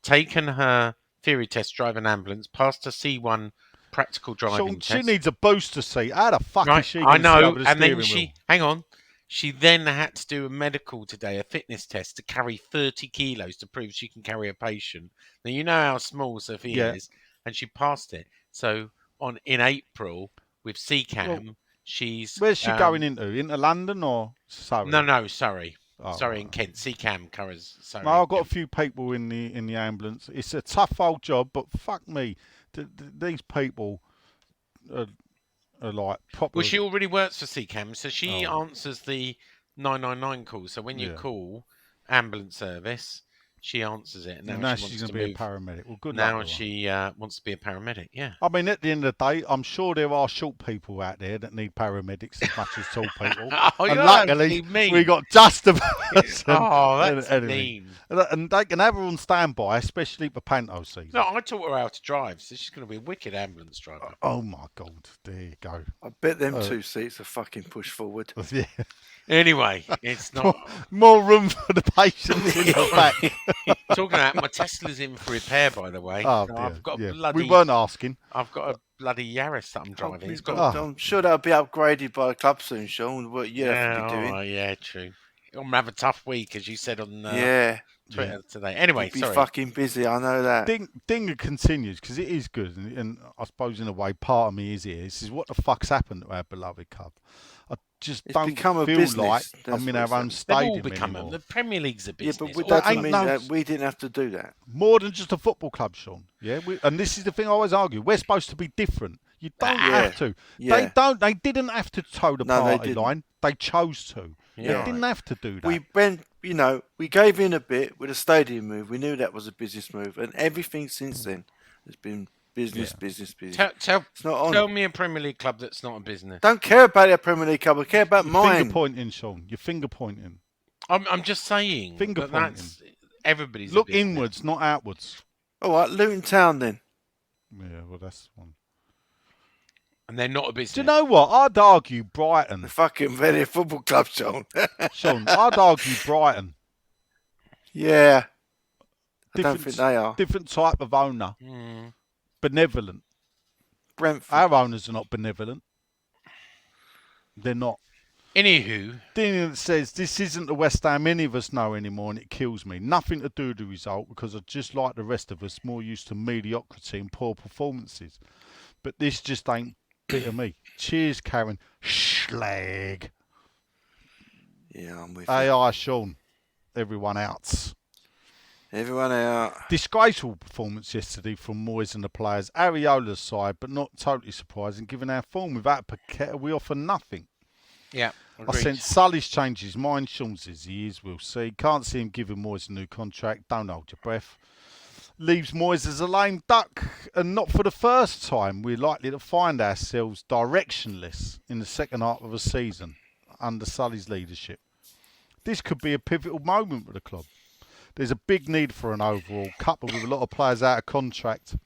Speaker 2: taken her theory test, drive an ambulance, passed her C1 practical driving test.
Speaker 4: She needs a booster seat. How the fuck is she?
Speaker 2: I know.
Speaker 4: The
Speaker 2: and then hang on. She then had to do a medical today, a fitness test to carry 30 kilos to prove she can carry a patient. Now you know how small Sophia is, and she passed it. So in April with CCAM. Where's
Speaker 4: she going into? Into London or Surrey?
Speaker 2: No, Surrey.
Speaker 4: Oh,
Speaker 2: Surrey and Kent. CCAM covers Surrey.
Speaker 4: No, I've got a few people in the ambulance. It's a tough old job, but fuck me, these people are like proper.
Speaker 2: Well, she already works for CCAM, so she answers the 999 calls. So when you call ambulance service, she answers it. And now she's going to be
Speaker 4: a paramedic. Well, good.
Speaker 2: Now she wants to be a paramedic. Yeah.
Speaker 4: I mean, at the end of the day, I'm sure there are short people out there that need paramedics as much as tall people. And luckily, we got just a person.
Speaker 2: That's mean.
Speaker 4: And they can have her on standby, especially for Panto season.
Speaker 2: No, I taught her how to drive, so she's going to be a wicked ambulance driver.
Speaker 4: Oh my God! There you go.
Speaker 3: I bet them 2 seats are fucking push forward.
Speaker 4: Yeah.
Speaker 2: Anyway, it's not
Speaker 4: more room for the patients in the back.
Speaker 2: Talking about my Tesla's in for repair, by the way.
Speaker 4: Oh,
Speaker 2: so
Speaker 4: dear.
Speaker 2: I've got
Speaker 4: a
Speaker 2: bloody.
Speaker 4: We weren't asking.
Speaker 2: I've got a bloody Yaris that I'm driving.
Speaker 3: I'm sure that'll be upgraded by the club soon, Sean. What you have to be doing?
Speaker 2: Yeah, true. I'm gonna have a tough week, as you said on Twitter today. Anyway,
Speaker 3: you'll be fucking busy. I know that.
Speaker 4: Dinger continues because it is good, and I suppose in a way, part of me is here. This is what the fuck's happened to our beloved club. I just don't feel like I'm in our own stadium anymore.
Speaker 2: The Premier League's a business.
Speaker 3: Yeah, but that doesn't mean that we didn't have to do that.
Speaker 4: More than just a football club, Sean. Yeah, and this is the thing I always argue. We're supposed to be different. You don't have to.
Speaker 3: Yeah.
Speaker 4: They didn't have to toe the party line. They chose to.
Speaker 3: Yeah.
Speaker 4: They didn't have to do that.
Speaker 3: We went, we gave in a bit with a stadium move. We knew that was a business move, and everything since then has been business.
Speaker 2: Tell me a Premier League club that's not a business.
Speaker 3: Don't care about a Premier League club. I care about mine.
Speaker 4: Finger pointing, Sean. You're finger pointing.
Speaker 2: I'm just saying
Speaker 4: Finger
Speaker 2: that that's everybody's.
Speaker 4: Look
Speaker 2: a business.
Speaker 4: inwards, not outwards.
Speaker 3: All right, Luton Town then.
Speaker 4: Yeah, well, that's one.
Speaker 2: And they're not a business.
Speaker 4: Do you know what? I'd argue Brighton.
Speaker 3: The fucking Venice Football Club, Sean.
Speaker 4: Sean, I'd argue Brighton.
Speaker 3: Yeah. I don't think they are.
Speaker 4: Different type of owner. Benevolent.
Speaker 3: Brentford.
Speaker 4: Our owners are not benevolent. They're not.
Speaker 2: Anywho,
Speaker 4: Thing that says this isn't the West Ham any of us know anymore, and it kills me. Nothing to do with the result, because I'm just like the rest of us, more used to mediocrity and poor performances. But this just ain't bit of me. Cheers, Karen. Schlag.
Speaker 3: Yeah, I'm with you.
Speaker 4: AI Sean. Everyone else.
Speaker 3: Everyone out.
Speaker 4: Disgraceful performance yesterday from Moyes and the players. Ariola's side, but not totally surprising given our form. Without Paqueta, we offer nothing.
Speaker 2: yeah.
Speaker 4: I
Speaker 2: Agreed.
Speaker 4: sense Sully's changed his mind. Sean says he is. We'll see. Can't see him giving Moyes a new contract. Don't hold your breath. Leaves Moyes as a lame duck, and not for the first time. We're likely to find ourselves directionless in the second half of a season under Sully's leadership. This could be a pivotal moment for the club. There's a big need for an overall, coupled with a lot of players out of contract.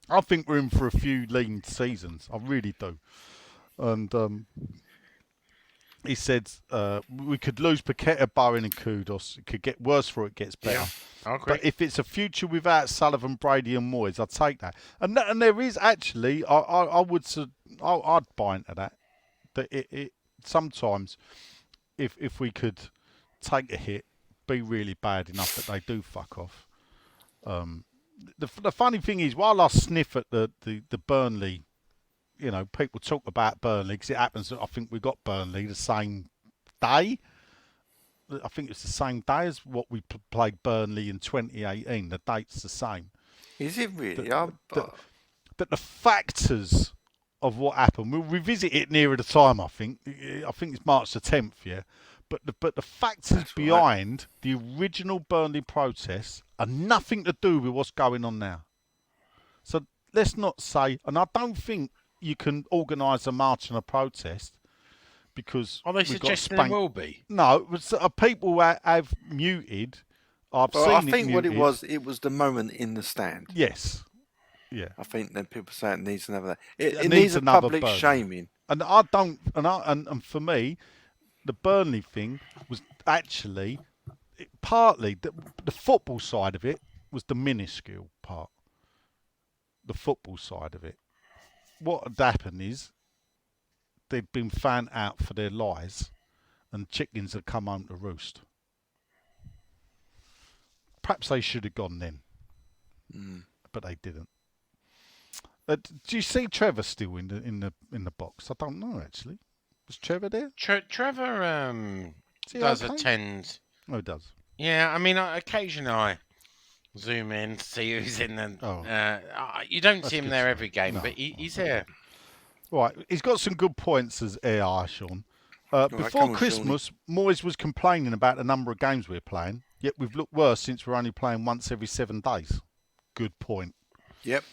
Speaker 4: I think we're in for a few lean seasons. I really do. And he said we could lose Paqueta, Bowen and Kudos. It could get worse before it gets better.
Speaker 2: Yeah, I agree.
Speaker 4: But if it's a future without Sullivan, Brady and Moyes, I'd take that. And there is actually, I'd buy into that. That it sometimes, if we could take a hit, be really bad enough that they do fuck off. The funny thing is, while I sniff at the Burnley, you know, people talk about Burnley because it happens that I think we got Burnley the same day. I think it's the same day as what we played Burnley in 2018. The date's the same.
Speaker 3: Is it really?
Speaker 4: That the factors of what happened, we'll revisit it nearer the time, I think. I think it's March the 10th, yeah. But the factors behind the original Burnley protests are nothing to do with what's going on now. So let's not say, and I don't think you can organise a march and a protest because
Speaker 2: Are they suggesting there will be?
Speaker 4: No, people have muted.
Speaker 3: I think
Speaker 4: muted.
Speaker 3: what it was the moment in the stand.
Speaker 4: Yes. Yeah.
Speaker 3: I think then people say it needs another. It
Speaker 4: needs
Speaker 3: needs a
Speaker 4: another
Speaker 3: public
Speaker 4: Burnley.
Speaker 3: shaming.
Speaker 4: And I don't. And for me, the Burnley thing was actually partly the football side of it was the minuscule part. The football side of it. What had happened is they'd been found out for their lies, and chickens had come home to roost. Perhaps they should have gone then, but they didn't. Do you see Trevor still in the box? I don't know actually. Was Trevor there?
Speaker 2: Trevor does
Speaker 4: okay?
Speaker 2: attend.
Speaker 4: Oh, he does.
Speaker 2: Yeah, I mean, occasionally I zoom in to see who's in the.
Speaker 4: Oh.
Speaker 2: You don't
Speaker 4: That's
Speaker 2: see him
Speaker 4: good
Speaker 2: there
Speaker 4: stuff.
Speaker 2: every game,
Speaker 4: No.
Speaker 2: but he's there.
Speaker 4: Right, he's got some good points as AI, Sean.
Speaker 3: come
Speaker 4: Before
Speaker 3: on,
Speaker 4: Christmas, Moyes was complaining about the number of games we're playing, yet we've looked worse since we're only playing once every 7 days. Good point.
Speaker 3: Yep.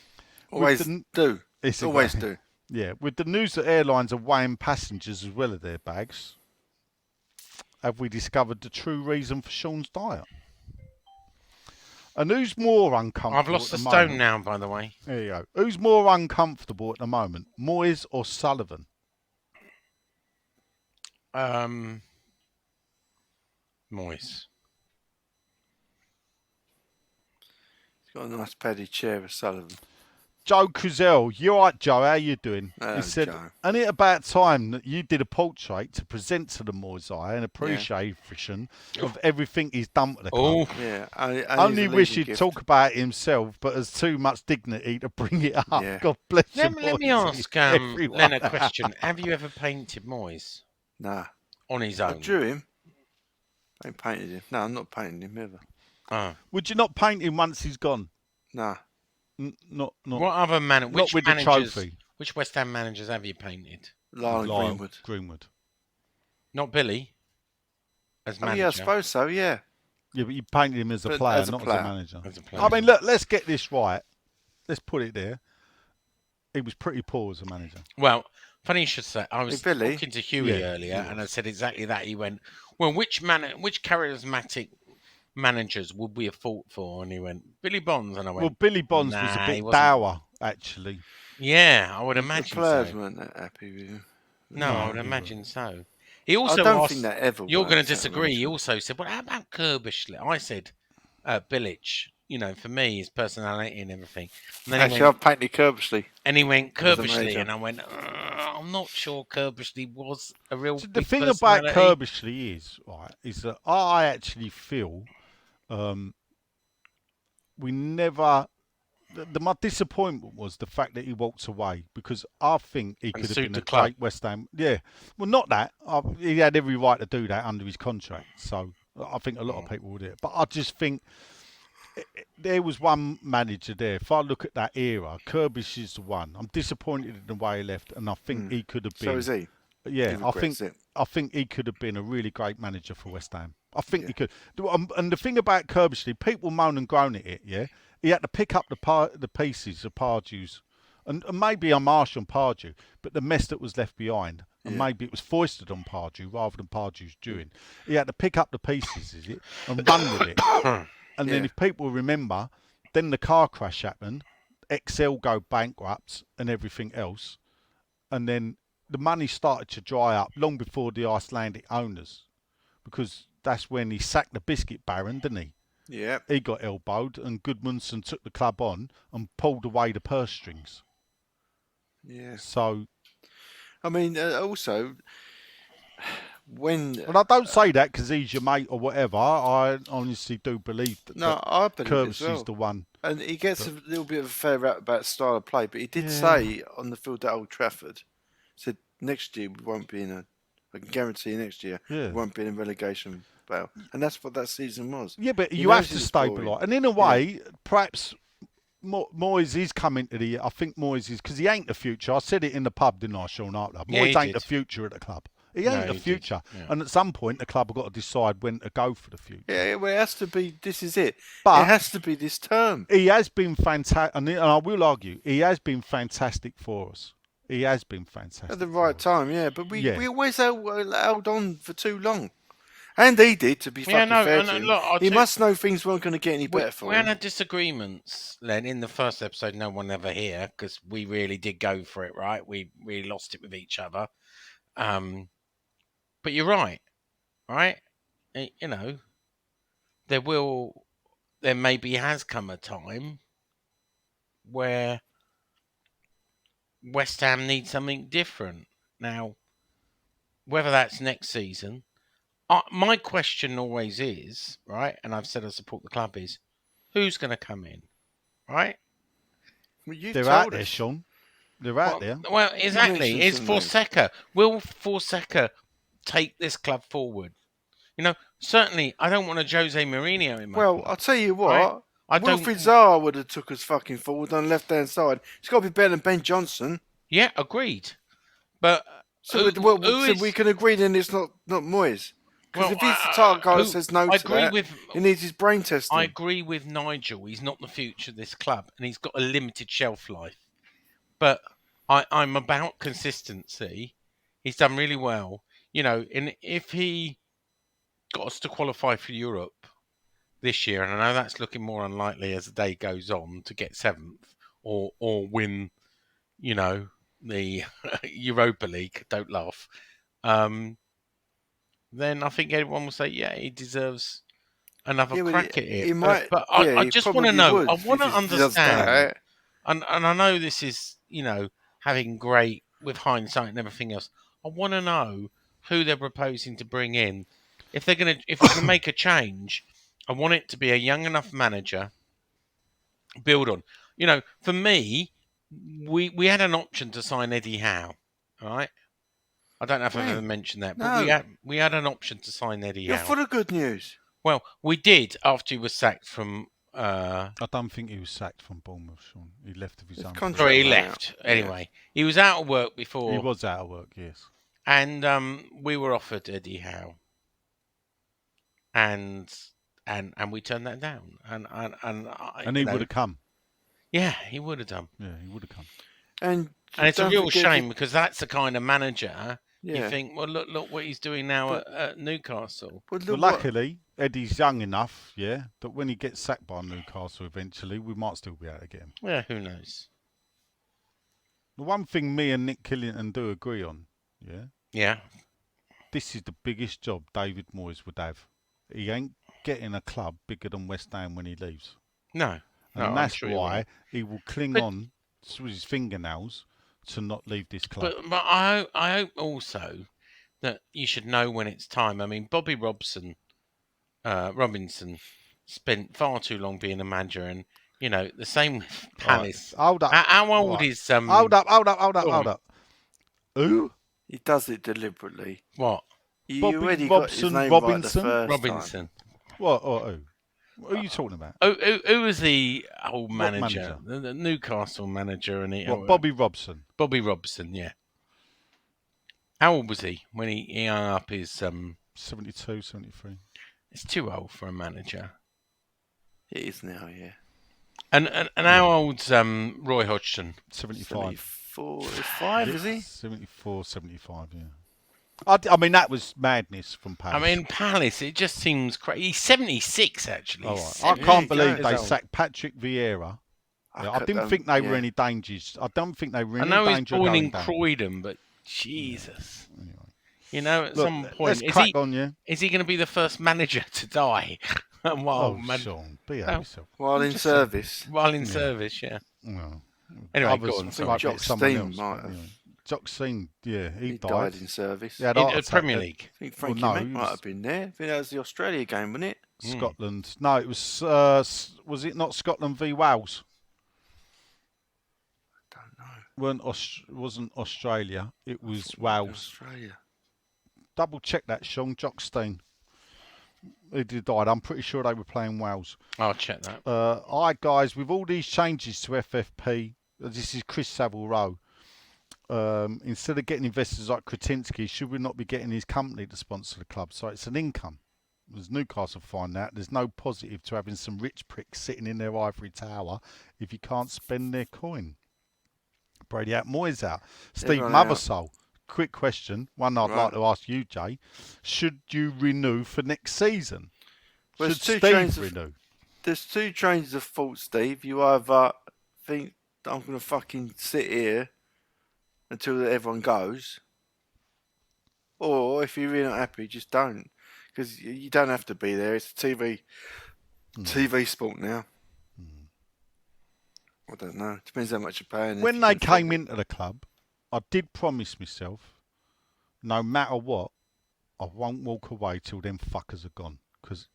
Speaker 3: Always do.
Speaker 4: It's
Speaker 3: Always
Speaker 4: exactly-
Speaker 3: do.
Speaker 4: Yeah, with the news that airlines are weighing passengers as well as their bags, have we discovered the true reason for Sean's diet? And who's more uncomfortable?
Speaker 2: I've lost
Speaker 4: at
Speaker 2: a
Speaker 4: the
Speaker 2: stone
Speaker 4: moment?
Speaker 2: now, by the way.
Speaker 4: There you go. Who's more uncomfortable at the moment, Moyes or Sullivan?
Speaker 2: Moyes.
Speaker 3: He's got a nice padded chair of Sullivan.
Speaker 4: Joe Cruzel, you all right, Joe? How you doing?
Speaker 3: Hello,
Speaker 4: He said,
Speaker 3: Joe.
Speaker 4: "Ain't it about time that you did a portrait to present to the Moyes eye an appreciation of everything he's done for the club?
Speaker 2: Oh,
Speaker 3: Yeah.
Speaker 4: Only wish he'd talk about it himself, but has too much dignity to bring it up.
Speaker 3: Yeah.
Speaker 4: God bless you,
Speaker 2: let me
Speaker 4: Moyes.
Speaker 2: ask
Speaker 4: Everyone.
Speaker 2: Len a question. Have you ever painted Moyes
Speaker 3: Nah.
Speaker 2: on his
Speaker 3: I
Speaker 2: own?
Speaker 3: drew him. I ain't painted him. No, I'm not painting him ever.
Speaker 2: Oh.
Speaker 4: Would you not paint him once he's gone?
Speaker 3: Nah.
Speaker 4: Not
Speaker 2: What other
Speaker 4: not
Speaker 2: which
Speaker 4: with the
Speaker 2: managers?
Speaker 4: trophy.
Speaker 2: Which West Ham managers have you painted?
Speaker 3: Lyle Greenwood.
Speaker 2: Not Billy. As
Speaker 3: Oh,
Speaker 2: manager.
Speaker 3: yeah, I suppose so, yeah.
Speaker 4: Yeah, but you painted him as a
Speaker 3: But
Speaker 4: player,
Speaker 3: as a
Speaker 4: not
Speaker 3: player.
Speaker 4: as a manager.
Speaker 2: As a player.
Speaker 4: I mean, look, let's get this right. Let's put it there. He was pretty poor as a manager.
Speaker 2: Well, Funny you should say. I was
Speaker 3: Hey, Billy?
Speaker 2: talking to Huey
Speaker 4: Yeah,
Speaker 2: earlier,
Speaker 4: he
Speaker 2: and I
Speaker 4: was.
Speaker 2: said exactly that. He went, "Well, which charismatic managers would we have fought for?" And he went, "Billy Bonds." And I
Speaker 4: Well,
Speaker 2: went,
Speaker 4: Billy Bonds was a
Speaker 2: "Nah, he
Speaker 4: bit
Speaker 2: wasn't."
Speaker 4: dour, actually.
Speaker 2: Yeah, I would
Speaker 3: The
Speaker 2: imagine
Speaker 3: players
Speaker 2: so.
Speaker 3: weren't that happy with him.
Speaker 2: No, I
Speaker 4: No,
Speaker 2: would
Speaker 4: he
Speaker 2: imagine
Speaker 4: weren't.
Speaker 2: so. He
Speaker 3: I
Speaker 2: also
Speaker 3: don't
Speaker 2: asked.
Speaker 3: think that ever
Speaker 2: You're going to
Speaker 3: worked, that
Speaker 2: disagree. He
Speaker 3: arrangement.
Speaker 2: also said, "Well, how about Kirbishley?" I said, "Billich. You know, for me, his personality and everything." And then
Speaker 3: Actually, I've painted Kirbishley.
Speaker 2: he went
Speaker 3: as a
Speaker 2: Kirbishley,
Speaker 3: manager.
Speaker 2: and I went, "I'm not sure Kirbishley was a real
Speaker 4: So the
Speaker 2: big
Speaker 4: thing about
Speaker 2: personality."
Speaker 4: Kirbishley is that I actually feel we never. My disappointment was the fact that he walked away, because I think he
Speaker 2: And
Speaker 4: could have
Speaker 2: sued
Speaker 4: been
Speaker 2: the
Speaker 4: a
Speaker 2: club.
Speaker 4: great West Ham. Yeah, well, not that. He had every right to do that under his contract. So I think a lot of people would do it. But I just think there was one manager there. If I look at that era, Kirby's is the one. I'm disappointed in the way he left, and I think he could have been.
Speaker 3: So is he.
Speaker 4: Yeah,
Speaker 3: He
Speaker 4: I think
Speaker 3: regrets it.
Speaker 4: he could have been a really great manager for West Ham. I think
Speaker 3: Yeah.
Speaker 4: he could. And the thing about Kirbishley, people moan and groan at it. Yeah, he had to pick up the pieces of Pardew's, and maybe I'm harsh on Pardew, but the mess that was left behind, and
Speaker 3: Yeah.
Speaker 4: maybe it was foisted on Pardew rather than Pardew's doing. He had to pick up the pieces, and run with it. And then,
Speaker 3: Yeah.
Speaker 4: if people remember, then the car crash happened, Excel go bankrupt, and everything else, and then the money started to dry up long before the Icelandic owners, because that's when he sacked the biscuit baron, didn't he?
Speaker 3: Yeah.
Speaker 4: He got elbowed, and Goodmanson took the club on and pulled away the purse strings.
Speaker 3: Yeah.
Speaker 4: So,
Speaker 3: I mean, also, when.
Speaker 4: well, I don't say that because he's your mate or whatever. I honestly do believe that,
Speaker 3: No, I believe it as
Speaker 4: Kirbishley's
Speaker 3: well.
Speaker 4: the one.
Speaker 3: And he gets a little bit of a fair rap about style of play, but he did
Speaker 4: Yeah.
Speaker 3: say on the field at Old Trafford, said next year we won't be in a. I can guarantee you next year
Speaker 4: Yeah.
Speaker 3: we won't be in a relegation battle, and that's what that season was.
Speaker 4: Yeah, but
Speaker 3: He
Speaker 4: you have
Speaker 3: knows
Speaker 4: to
Speaker 3: it's boring.
Speaker 4: stabilise. And in a way, perhaps Moyes is coming to the. I think Moyes is, because he ain't the future. I said it in the pub, didn't I, Sean Hartler?
Speaker 2: Yeah,
Speaker 4: Moyes
Speaker 2: you
Speaker 4: ain't
Speaker 2: did.
Speaker 4: the future at the club. He
Speaker 2: No,
Speaker 4: ain't the
Speaker 2: he did,
Speaker 4: future.
Speaker 2: yeah.
Speaker 4: And at some point, the club have got to decide when to go for the future.
Speaker 3: Yeah, well, it has to be. This is it.
Speaker 4: But
Speaker 3: it has to be this term.
Speaker 4: he has been fantastic, and I will argue, he has been fantastic for us. He has been fantastic
Speaker 3: At the
Speaker 4: for
Speaker 3: right
Speaker 4: us.
Speaker 3: time, yeah. But we
Speaker 4: Yeah.
Speaker 3: always held on for too long. And he did, to be
Speaker 2: Yeah,
Speaker 3: fucking
Speaker 2: no,
Speaker 3: fair
Speaker 2: and
Speaker 3: to him.
Speaker 2: look, I'll
Speaker 3: He
Speaker 2: tell-
Speaker 3: must know things weren't going to get any better for
Speaker 2: we
Speaker 3: him.
Speaker 2: had disagreements, Len, in the first episode. No one ever hear, because we really did go for it, right? We really lost it with each other. But you're right, right? You know, there maybe has come a time where West Ham needs something different. Now, whether that's next season, my question always is, right, and I've said I support the club, is who's going to come in, right?
Speaker 3: Well, you
Speaker 4: They're
Speaker 3: told
Speaker 4: out there,
Speaker 3: us.
Speaker 4: Sean. They're out there.
Speaker 2: Well, exactly.
Speaker 3: mentioned
Speaker 2: Is
Speaker 3: some names.
Speaker 2: Fonseca? Will Fonseca take this club forward? You know, certainly I don't want a Jose Mourinho in my
Speaker 3: Well,
Speaker 2: club.
Speaker 3: I'll tell you what.
Speaker 2: Right. I don't.
Speaker 3: Wilfried Zaha would have took us fucking forward on the left-hand side. It's got to be better than Ben Johnson.
Speaker 2: Yeah, agreed. But
Speaker 3: So,
Speaker 2: who is-
Speaker 3: we can agree then it's not Moyes. Because
Speaker 2: Well,
Speaker 3: if he's the title guy that
Speaker 2: who-
Speaker 3: says no
Speaker 2: I
Speaker 3: to
Speaker 2: agree
Speaker 3: that,
Speaker 2: with.
Speaker 3: he needs his brain testing.
Speaker 2: I agree with Nigel. He's not the future of this club, and he's got a limited shelf life. But I'm about consistency. He's done really well, you know. And if he got us to qualify for Europe this year, and I know that's looking more unlikely as the day goes on, to get seventh or win, you know, the Europa League. Don't laugh. Then I think everyone will say, yeah, he deserves another
Speaker 3: Yeah, but
Speaker 2: crack at it.
Speaker 3: he might-
Speaker 2: but
Speaker 3: yeah,
Speaker 2: I
Speaker 3: he
Speaker 2: just want to
Speaker 3: probably
Speaker 2: know.
Speaker 3: would
Speaker 2: I
Speaker 3: if
Speaker 2: want to
Speaker 3: he does
Speaker 2: understand.
Speaker 3: that.
Speaker 2: And I know this is, you know, having great with hindsight and everything else. I want to know who they're proposing to bring in. If they're going to make a change, I want it to be a young enough manager. Build on, you know. For me, we had an option to sign Eddie Howe. All right. I don't know if I've
Speaker 3: When?
Speaker 2: ever mentioned that, but
Speaker 3: No.
Speaker 2: we had an option to sign Eddie
Speaker 3: You're
Speaker 2: Howe.
Speaker 3: full of good news.
Speaker 2: Well, we did after he was sacked from.
Speaker 4: I don't think he was sacked from Bournemouth, Sean. He left of his
Speaker 3: His
Speaker 4: own.
Speaker 3: contract-
Speaker 2: Sorry, he
Speaker 3: ran out.
Speaker 2: left. Anyway, he was out of work before.
Speaker 4: He was out of work, yes.
Speaker 2: And we were offered Eddie Howe, and we turned that down. And
Speaker 4: And he would have come.
Speaker 2: Yeah, he would have done.
Speaker 4: Yeah, he would have come.
Speaker 3: And
Speaker 2: And it's a
Speaker 3: don't
Speaker 2: real
Speaker 3: forget
Speaker 2: shame because that's the kind of manager you
Speaker 3: Yeah.
Speaker 2: think, well, look what he's doing now
Speaker 3: But-
Speaker 2: at Newcastle.
Speaker 3: But
Speaker 4: Well,
Speaker 3: look what,
Speaker 4: luckily, Eddie's young enough, that when he gets sacked by Newcastle eventually, we might still be able to get him.
Speaker 2: Yeah, who knows?
Speaker 4: The one thing me and Nick Killington do agree on,
Speaker 2: Yeah.
Speaker 4: this is the biggest job David Moyes would have. He ain't getting a club bigger than West Ham when he leaves.
Speaker 2: No.
Speaker 4: And
Speaker 2: No, I'm
Speaker 4: that's
Speaker 2: sure he
Speaker 4: why
Speaker 2: won't.
Speaker 4: he will cling
Speaker 2: But-
Speaker 4: on with his fingernails to not leave this club.
Speaker 2: But I hope also that you should know when it's time. I mean, Bobby Robinson spent far too long being a manager, and the same with Palace.
Speaker 4: Right, hold up.
Speaker 2: How old
Speaker 4: Right.
Speaker 2: is
Speaker 4: Hold up.
Speaker 2: Go
Speaker 4: Hold
Speaker 2: on.
Speaker 4: up. Who?
Speaker 3: he does it deliberately.
Speaker 2: What?
Speaker 3: You
Speaker 4: Bobby
Speaker 3: already got his
Speaker 4: Robson
Speaker 3: name
Speaker 4: Robinson?
Speaker 3: right the first
Speaker 2: Robinson.
Speaker 4: What? Or who? Who are you talking about?
Speaker 2: Who was the old
Speaker 4: What
Speaker 2: manager? The Newcastle manager, and
Speaker 4: What? Bobby Robson.
Speaker 2: Bobby Robson. Yeah. How old was he when he hung up his
Speaker 4: 72, 73.
Speaker 2: It's too old for a manager.
Speaker 3: time. It is now, yeah.
Speaker 2: And how old's Roy Hodgson?
Speaker 4: 75.
Speaker 3: 74, 5, is he?
Speaker 4: 74, 75, yeah. I mean, that was madness from Palace.
Speaker 2: I mean, Palace. It just seems crazy. He's 76 actually.
Speaker 4: All
Speaker 2: He's
Speaker 4: right. I
Speaker 2: 76
Speaker 4: can't believe
Speaker 2: years
Speaker 4: they
Speaker 2: old.
Speaker 4: sacked Patrick Vieira. Yeah, I didn't
Speaker 3: don't-
Speaker 4: think they were
Speaker 3: yeah.
Speaker 4: any dangers. I don't think they were
Speaker 2: I
Speaker 4: any
Speaker 2: know he's
Speaker 4: danger of
Speaker 2: born
Speaker 4: going
Speaker 2: in
Speaker 4: down.
Speaker 2: Croydon, but Jesus.
Speaker 4: Anyway.
Speaker 2: At
Speaker 4: Look,
Speaker 2: some point,
Speaker 4: let's crack on, yeah?
Speaker 2: is he going to be the first manager to die?
Speaker 4: Oh, Sean, be out
Speaker 2: No.
Speaker 4: yourself.
Speaker 3: While in service.
Speaker 2: While in service, yeah.
Speaker 4: Well,
Speaker 2: Anyway,
Speaker 4: others
Speaker 2: go on.
Speaker 3: I
Speaker 2: sorry.
Speaker 3: think
Speaker 4: might
Speaker 3: Jock
Speaker 4: get someone
Speaker 3: Stein
Speaker 4: else,
Speaker 3: might
Speaker 4: but
Speaker 3: have.
Speaker 4: anyway. Jock Stein, yeah, he
Speaker 3: He
Speaker 4: died.
Speaker 3: died in service.
Speaker 4: Yeah,
Speaker 2: In Premier League.
Speaker 3: I think Frankie
Speaker 4: no,
Speaker 3: Mac
Speaker 4: he
Speaker 3: might
Speaker 4: was-
Speaker 3: have been there. I think that was the Australia game, wasn't it?
Speaker 4: Scotland. No, it was. Was it not Scotland v Wales?
Speaker 3: Don't know.
Speaker 4: Wasn't Australia? It was Wales.
Speaker 3: Australia.
Speaker 4: Double check that, Sean. Jock Stein. He died. I'm pretty sure they were playing Wales.
Speaker 2: I'll check that.
Speaker 4: Hi guys, with all these changes to FFP, this is Chris Savile Rowe. Instead of getting investors like Kretinsky, should we not be getting his company to sponsor the club? So it's an income. As Newcastle find out, there's no positive to having some rich pricks sitting in their ivory tower if you can't spend their coin. Brady out, Moyes out. Steve
Speaker 3: Everyone out.
Speaker 4: Mothersole. Quick question, one I'd
Speaker 3: Right.
Speaker 4: like to ask you, Jay. Should you renew for next season?
Speaker 3: Well,
Speaker 4: Should
Speaker 3: there's two trains
Speaker 4: Steve
Speaker 3: of-
Speaker 4: renew?
Speaker 3: There's two trains of thought, Steve. You either think that I'm going to fucking sit here until everyone goes, or if you're really not happy, just don't. Because you don't have to be there. It's TV sport now. I don't know. Depends how much you're paying.
Speaker 4: When they came into the club, I did promise myself, no matter what, I won't walk away till them fuckers are gone. Because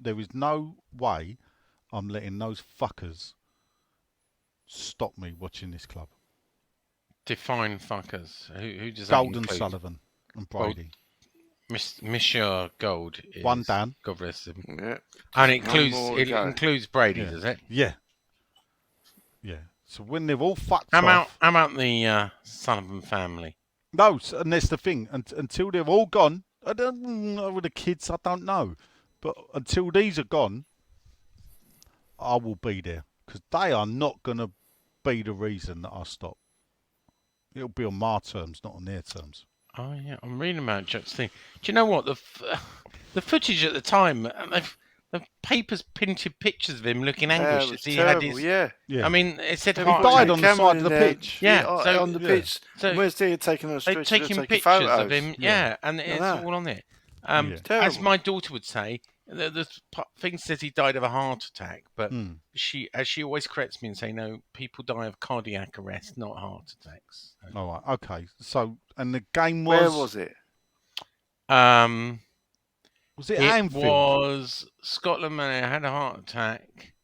Speaker 4: there is no way I'm letting those fuckers stop me watching this club.
Speaker 2: Define fuckers. Who does that
Speaker 4: Gold and
Speaker 2: include?
Speaker 4: Sullivan and
Speaker 2: Well,
Speaker 4: Brady.
Speaker 2: Monsieur Gold. Is,
Speaker 4: One down.
Speaker 2: God rest him.
Speaker 3: Yeah.
Speaker 2: And it
Speaker 3: One
Speaker 2: includes
Speaker 3: more to go.
Speaker 2: Brady,
Speaker 4: Yeah.
Speaker 2: does it?
Speaker 4: Yeah. Yeah. So when they've all fucked
Speaker 2: How
Speaker 4: off...
Speaker 2: about the Sullivan family?
Speaker 4: No, and that's the thing. Until they're all gone, I don't know with the kids. I don't know, but until these are gone, I will be there because they are not going to be the reason that I stop. It'll be on my terms, not on their terms.
Speaker 2: Oh yeah, I'm reading about Jack's thing. Do you know what the footage at the time? The papers printed pictures of him looking anguished
Speaker 3: it
Speaker 2: as
Speaker 3: was
Speaker 2: he
Speaker 3: terrible,
Speaker 2: had his.
Speaker 3: yeah.
Speaker 4: Yeah.
Speaker 2: I mean, it said
Speaker 3: He
Speaker 2: heart
Speaker 4: died
Speaker 2: attack.
Speaker 4: on the side of the pitch.
Speaker 2: Yeah, so-
Speaker 3: on the
Speaker 4: yeah.
Speaker 3: pitch.
Speaker 2: So-
Speaker 3: Where's they taking on a
Speaker 2: They're
Speaker 3: stretcher?
Speaker 2: taking
Speaker 3: taking
Speaker 2: pictures
Speaker 3: photos.
Speaker 2: of him, yeah, and it's
Speaker 3: know.
Speaker 2: all on there.
Speaker 4: Yeah.
Speaker 2: As
Speaker 3: Terrible.
Speaker 2: my daughter would say, the thing says he died of a heart attack, but
Speaker 4: Mm.
Speaker 2: she always corrects me and say, no, people die of cardiac arrest, not heart attacks.
Speaker 4: All right. Okay. So, and the game
Speaker 3: Where was it?
Speaker 4: Was it
Speaker 2: It
Speaker 4: Anfield?
Speaker 2: was Scotland man had a heart attack.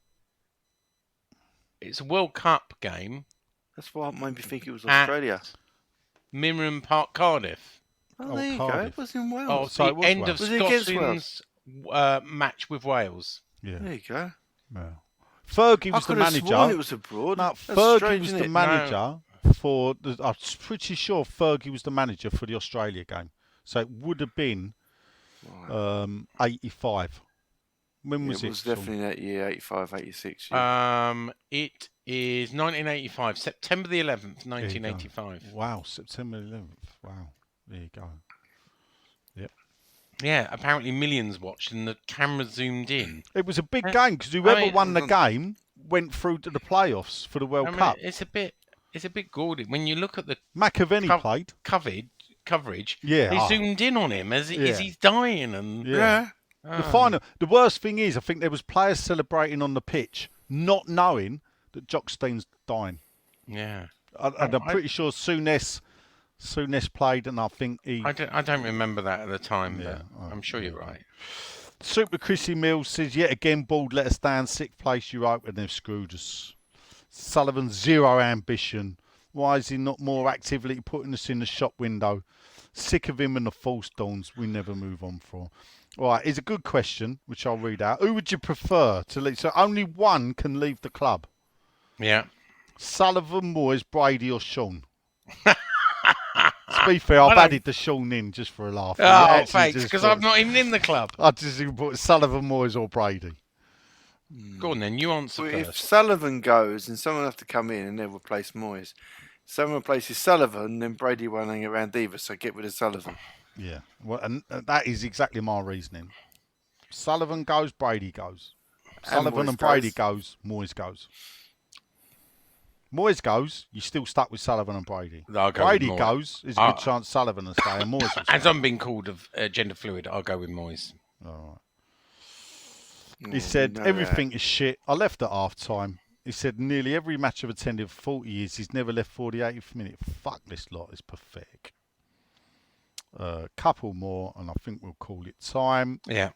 Speaker 2: It's a World Cup game.
Speaker 3: That's what made me think it was
Speaker 2: At
Speaker 3: Australia.
Speaker 2: Mirren Park, Cardiff.
Speaker 3: Oh,
Speaker 4: Oh,
Speaker 3: there you go.
Speaker 4: Cardiff.
Speaker 3: It was in Wales.
Speaker 2: Oh,
Speaker 4: so it
Speaker 2: the
Speaker 4: was
Speaker 2: end
Speaker 4: Wales.
Speaker 2: of
Speaker 3: Was it against
Speaker 2: Scotland's match with Wales.
Speaker 4: Yeah.
Speaker 3: There you go.
Speaker 4: Yeah. Fergie
Speaker 3: I
Speaker 4: was the
Speaker 3: could have
Speaker 4: manager.
Speaker 3: sworn it was abroad.
Speaker 4: No,
Speaker 3: That's
Speaker 4: Fergie
Speaker 3: strange,
Speaker 4: was
Speaker 3: isn't
Speaker 4: the
Speaker 3: it?
Speaker 4: manager for. I'm pretty sure Fergie was the manager for the Australia game. So it would have been
Speaker 3: Right.
Speaker 4: 85 When
Speaker 3: It
Speaker 4: was
Speaker 3: was
Speaker 4: Sean?
Speaker 3: definitely that year, 85, 86. Yeah.
Speaker 2: It is 1985, September the 11th,
Speaker 4: There you go.
Speaker 2: 1985.
Speaker 4: Wow, September 11th. Wow, there you go. Yep.
Speaker 2: Yeah, apparently millions watched and the camera zoomed in.
Speaker 4: It was a big
Speaker 2: Uh,
Speaker 4: game because whoever
Speaker 2: mean,
Speaker 4: won the game went through to the playoffs for the World Cup.
Speaker 2: It's a bit gaudy when you look at the
Speaker 4: McAvenny played.
Speaker 2: coverage.
Speaker 4: Yeah,
Speaker 2: They zoomed in on him as
Speaker 4: Yeah.
Speaker 2: he's dying, and
Speaker 3: Yeah.
Speaker 4: The final. The worst thing is, I think there was players celebrating on the pitch, not knowing that Jock Stein's dying.
Speaker 2: Yeah.
Speaker 4: And I'm pretty sure Souness played, and I think he.
Speaker 2: I don't remember that at the time,
Speaker 4: Yeah,
Speaker 2: but I'm sure you're right.
Speaker 4: Super Chrissy Mills says, yet again, Bald let us down. 6th place, you're right, and they've screwed us. Sullivan, 0 ambition. Why is he not more actively putting us in the shop window? Sick of him and the false dawns we never move on from. All right, it's a good question, which I'll read out. Who would you prefer to leave? So only one can leave the club.
Speaker 2: Yeah.
Speaker 4: Sullivan, Moyes, Brady or Sean? To be fair, I've added the Sean in just for a laugh.
Speaker 2: Oh, thanks, because I'm not even in the club.
Speaker 4: I just even put Sullivan, Moyes or Brady.
Speaker 2: Go on then, you answer
Speaker 3: Well,
Speaker 2: first.
Speaker 3: if Sullivan goes, then someone will have to come in and they'll replace Moyes. Someone replaces Sullivan, then Brady won't hang around either, so get rid of Sullivan.
Speaker 4: Yeah, well, and that is exactly my reasoning. Sullivan goes, Brady goes. Sullivan
Speaker 3: Moyes
Speaker 4: and Brady goes, Moyes goes. Moyes goes, you're still stuck with Sullivan and Brady.
Speaker 2: I'll go
Speaker 4: Brady
Speaker 2: with Moyes.
Speaker 4: goes, there's a good chance Sullivan will stay and Moyes will stay.
Speaker 2: As I'm being called gender fluid, I'll go with Moyes.
Speaker 4: All right. He said, everything is shit. I left at half time. He said, nearly every match I've attended for 40 years, he's never left 48th minute. Fuck, this lot is pathetic. Couple more, and I think we'll call it time.
Speaker 2: Yeah.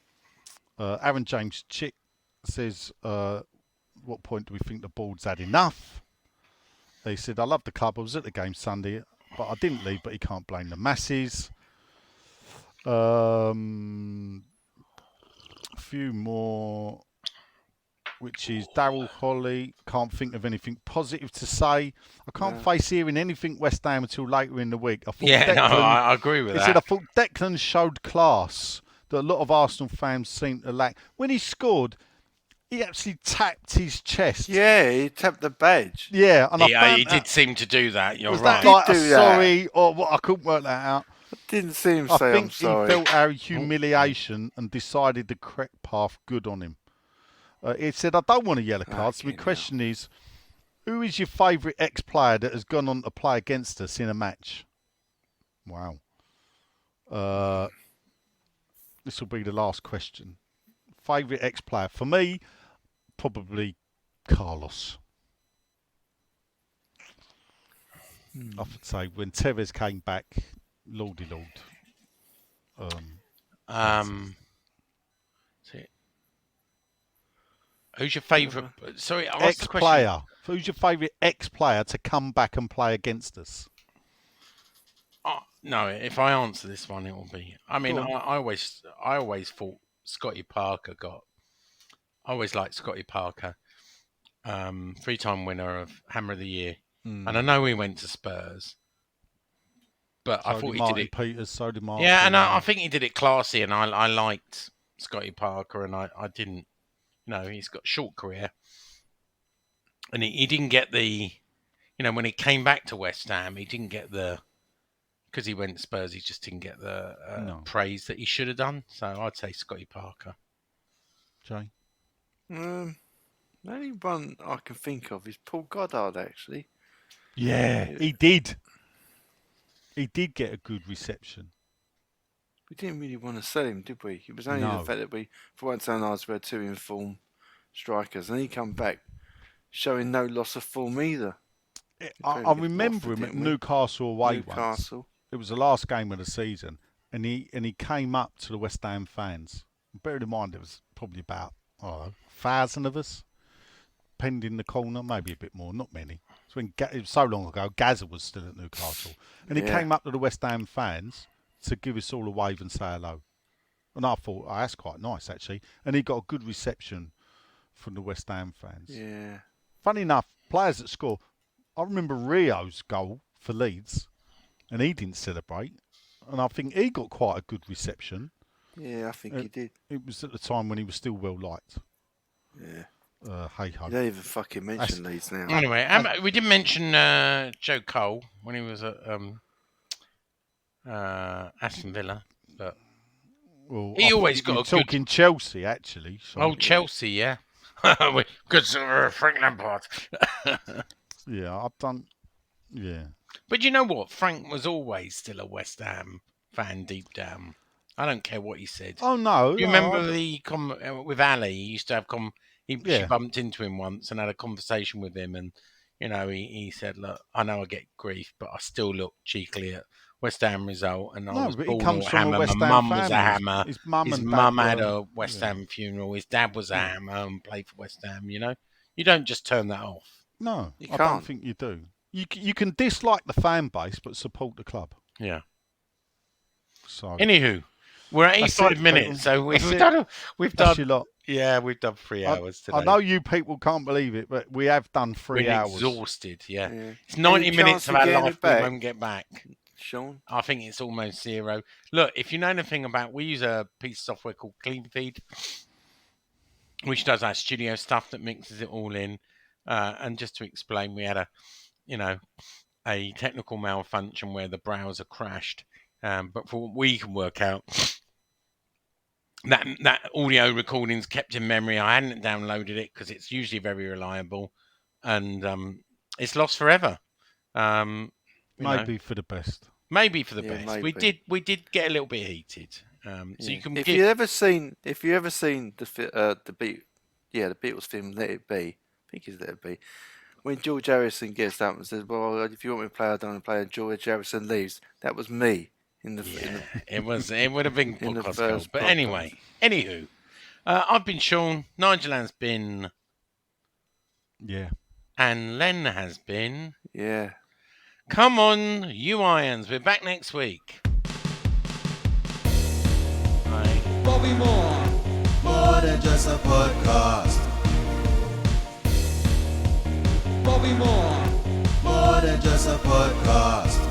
Speaker 4: Aaron James Chick says, what point do we think the board's had enough? He said, I love the club. I was at the game Sunday, but I didn't leave, but he can't blame the masses. A few more, which is Darryl Holly. Can't think of anything positive to say. I can't face hearing anything West Ham until later in the week. I thought
Speaker 2: I agree with
Speaker 4: he
Speaker 2: that.
Speaker 4: said, I thought Declan showed class that a lot of Arsenal fans seem to lack. When he scored, he actually tapped his chest.
Speaker 3: Yeah, he tapped the badge.
Speaker 4: Yeah, and
Speaker 2: he did seem to do that. You're
Speaker 4: was
Speaker 2: right.
Speaker 4: that like a
Speaker 3: He did do that.
Speaker 4: sorry or what? I couldn't work that out.
Speaker 3: Didn't see him
Speaker 4: I
Speaker 3: say
Speaker 4: think
Speaker 3: I'm sorry.
Speaker 4: he felt our humiliation and decided the correct path good on him. He said, I don't want a yellow card. So my question is, who is your favourite ex-player that has gone on to play against us in a match? Wow. This will be the last question. Favourite ex-player? For me, probably Carlos. I would say when Tevez came back, Lordy Lord.
Speaker 2: Who's your favourite? Sorry, I asked the question.
Speaker 4: Ex-player. Who's your favourite ex-player to come back and play against us?
Speaker 2: No, if I answer this one, it will be. I mean, I always thought Scotty Parker got. I always liked Scotty Parker, 3-time winner of Hammer of the Year, and I know he went to Spurs, but I thought he did it.
Speaker 4: Peters, so did Martin.
Speaker 2: Yeah, and I think he did it classy, and I liked Scotty Parker, and I didn't. You know, he's got a short career, and he didn't get the. You know, when he came back to West Ham, he didn't get the. Because he went to Spurs, he just didn't get the praise that he should have done. So I'd say Scotty Parker.
Speaker 4: Jay?
Speaker 3: The only one I can think of is Paul Goddard, actually.
Speaker 4: Yeah, he did. He did get a good reception.
Speaker 3: We didn't really want to sell him, did we? It was only
Speaker 4: No.
Speaker 3: the fact that we, for once in our lives, we had two informed strikers, and he come back showing no loss of form either.
Speaker 4: I remember him at Newcastle away once. It was the last game of the season, and he came up to the West Ham fans. Bear in mind, there was probably about 1,000 of us penned in the corner, maybe a bit more, not many. It was so long ago, Gazza was still at Newcastle, and he came up to the West Ham fans to give us all a wave and say hello. And I thought, that's quite nice actually, and he got a good reception from the West Ham fans.
Speaker 3: Yeah.
Speaker 4: Funny enough, players that score. I remember Rio's goal for Leeds, and he didn't celebrate. And I think he got quite a good reception.
Speaker 3: Yeah, I think he did.
Speaker 4: It was at the time when he was still well liked.
Speaker 3: Yeah.
Speaker 4: Hey ho.
Speaker 3: You don't even fucking mention Leeds now.
Speaker 2: Anyway, we didn't mention Joe Cole when he was at Aston Villa, but
Speaker 4: Well,
Speaker 2: he
Speaker 4: I
Speaker 2: always
Speaker 4: think
Speaker 2: got
Speaker 4: you're
Speaker 2: a good.
Speaker 4: talking Chelsea actually. So,
Speaker 2: Oh, Chelsea, yeah. Good Frank Lampard.
Speaker 4: Yeah, I've done. Yeah.
Speaker 2: But you know what? Frank was always still a West Ham fan deep down. I don't care what he said.
Speaker 4: Oh no.
Speaker 2: You
Speaker 4: no,
Speaker 2: remember with Ali? He used to have She
Speaker 4: Yeah.
Speaker 2: bumped into him once and had a conversation with him, and he said, "Look, I know I get grief, but I still look cheekily at West Ham result, and I
Speaker 4: No,
Speaker 2: was
Speaker 4: but he
Speaker 2: born
Speaker 4: comes
Speaker 2: all
Speaker 4: from a
Speaker 2: hammer.
Speaker 4: West
Speaker 2: My
Speaker 4: Ham
Speaker 2: mum was a
Speaker 4: family.
Speaker 2: hammer.
Speaker 4: His mum
Speaker 2: His
Speaker 4: and
Speaker 2: mum
Speaker 4: dad
Speaker 2: had
Speaker 4: were-
Speaker 2: a West
Speaker 4: yeah.
Speaker 2: Ham funeral. His dad was a hammer and played for West Ham. You don't just turn that off.
Speaker 4: No,
Speaker 3: You
Speaker 4: I don't
Speaker 3: can't.
Speaker 4: think you do. You can dislike the fan base, but support the club.
Speaker 2: Yeah.
Speaker 4: So
Speaker 2: Anywho, we're at
Speaker 4: That's
Speaker 2: 85
Speaker 4: it,
Speaker 2: minutes,
Speaker 4: people.
Speaker 2: so we've
Speaker 4: That's it.
Speaker 2: done. We've
Speaker 4: that's
Speaker 2: done.
Speaker 4: your lot.
Speaker 2: Yeah, we've done 3 hours today.
Speaker 4: I know you people can't believe it, but we have done 3
Speaker 2: We're
Speaker 4: hours.
Speaker 2: exhausted. Yeah.
Speaker 3: Yeah.
Speaker 2: It's 90
Speaker 3: Any
Speaker 2: minutes
Speaker 3: chance
Speaker 2: of
Speaker 3: of
Speaker 2: our
Speaker 3: getting
Speaker 2: life
Speaker 3: it
Speaker 2: we
Speaker 3: back?
Speaker 2: won't get back.
Speaker 3: Sean?
Speaker 2: I think it's almost zero. Look, if you know anything about, we use a piece of software called Clean Feed, which does our studio stuff that mixes it all in. And just to explain, we had a technical malfunction where the browser crashed. But for what we can work out, that audio recording's kept in memory. I hadn't downloaded it because it's usually very reliable, and it's lost forever.
Speaker 4: Maybe for the best.
Speaker 2: Maybe for the
Speaker 3: Yeah,
Speaker 2: best.
Speaker 3: maybe.
Speaker 2: We did get a little bit heated. So you can
Speaker 3: If you ever seen the Beatles film Let It Be, I think it's Let It Be, when George Harrison gets up and says, "Well, if you want me to play, I don't want to play," and George Harrison leaves. That was me in the.
Speaker 2: It would have been
Speaker 3: in the
Speaker 2: podcast gold.
Speaker 3: first
Speaker 2: But
Speaker 3: podcast.
Speaker 2: anyway, anywho, I've been Sean. Nigel has been,
Speaker 4: Yeah.
Speaker 2: and Len has been.
Speaker 3: Yeah.
Speaker 2: Come on, you irons. We're back next week. Bye.
Speaker 1: Bobby Moore, more than just a podcast. Bobby Moore, more than just a podcast.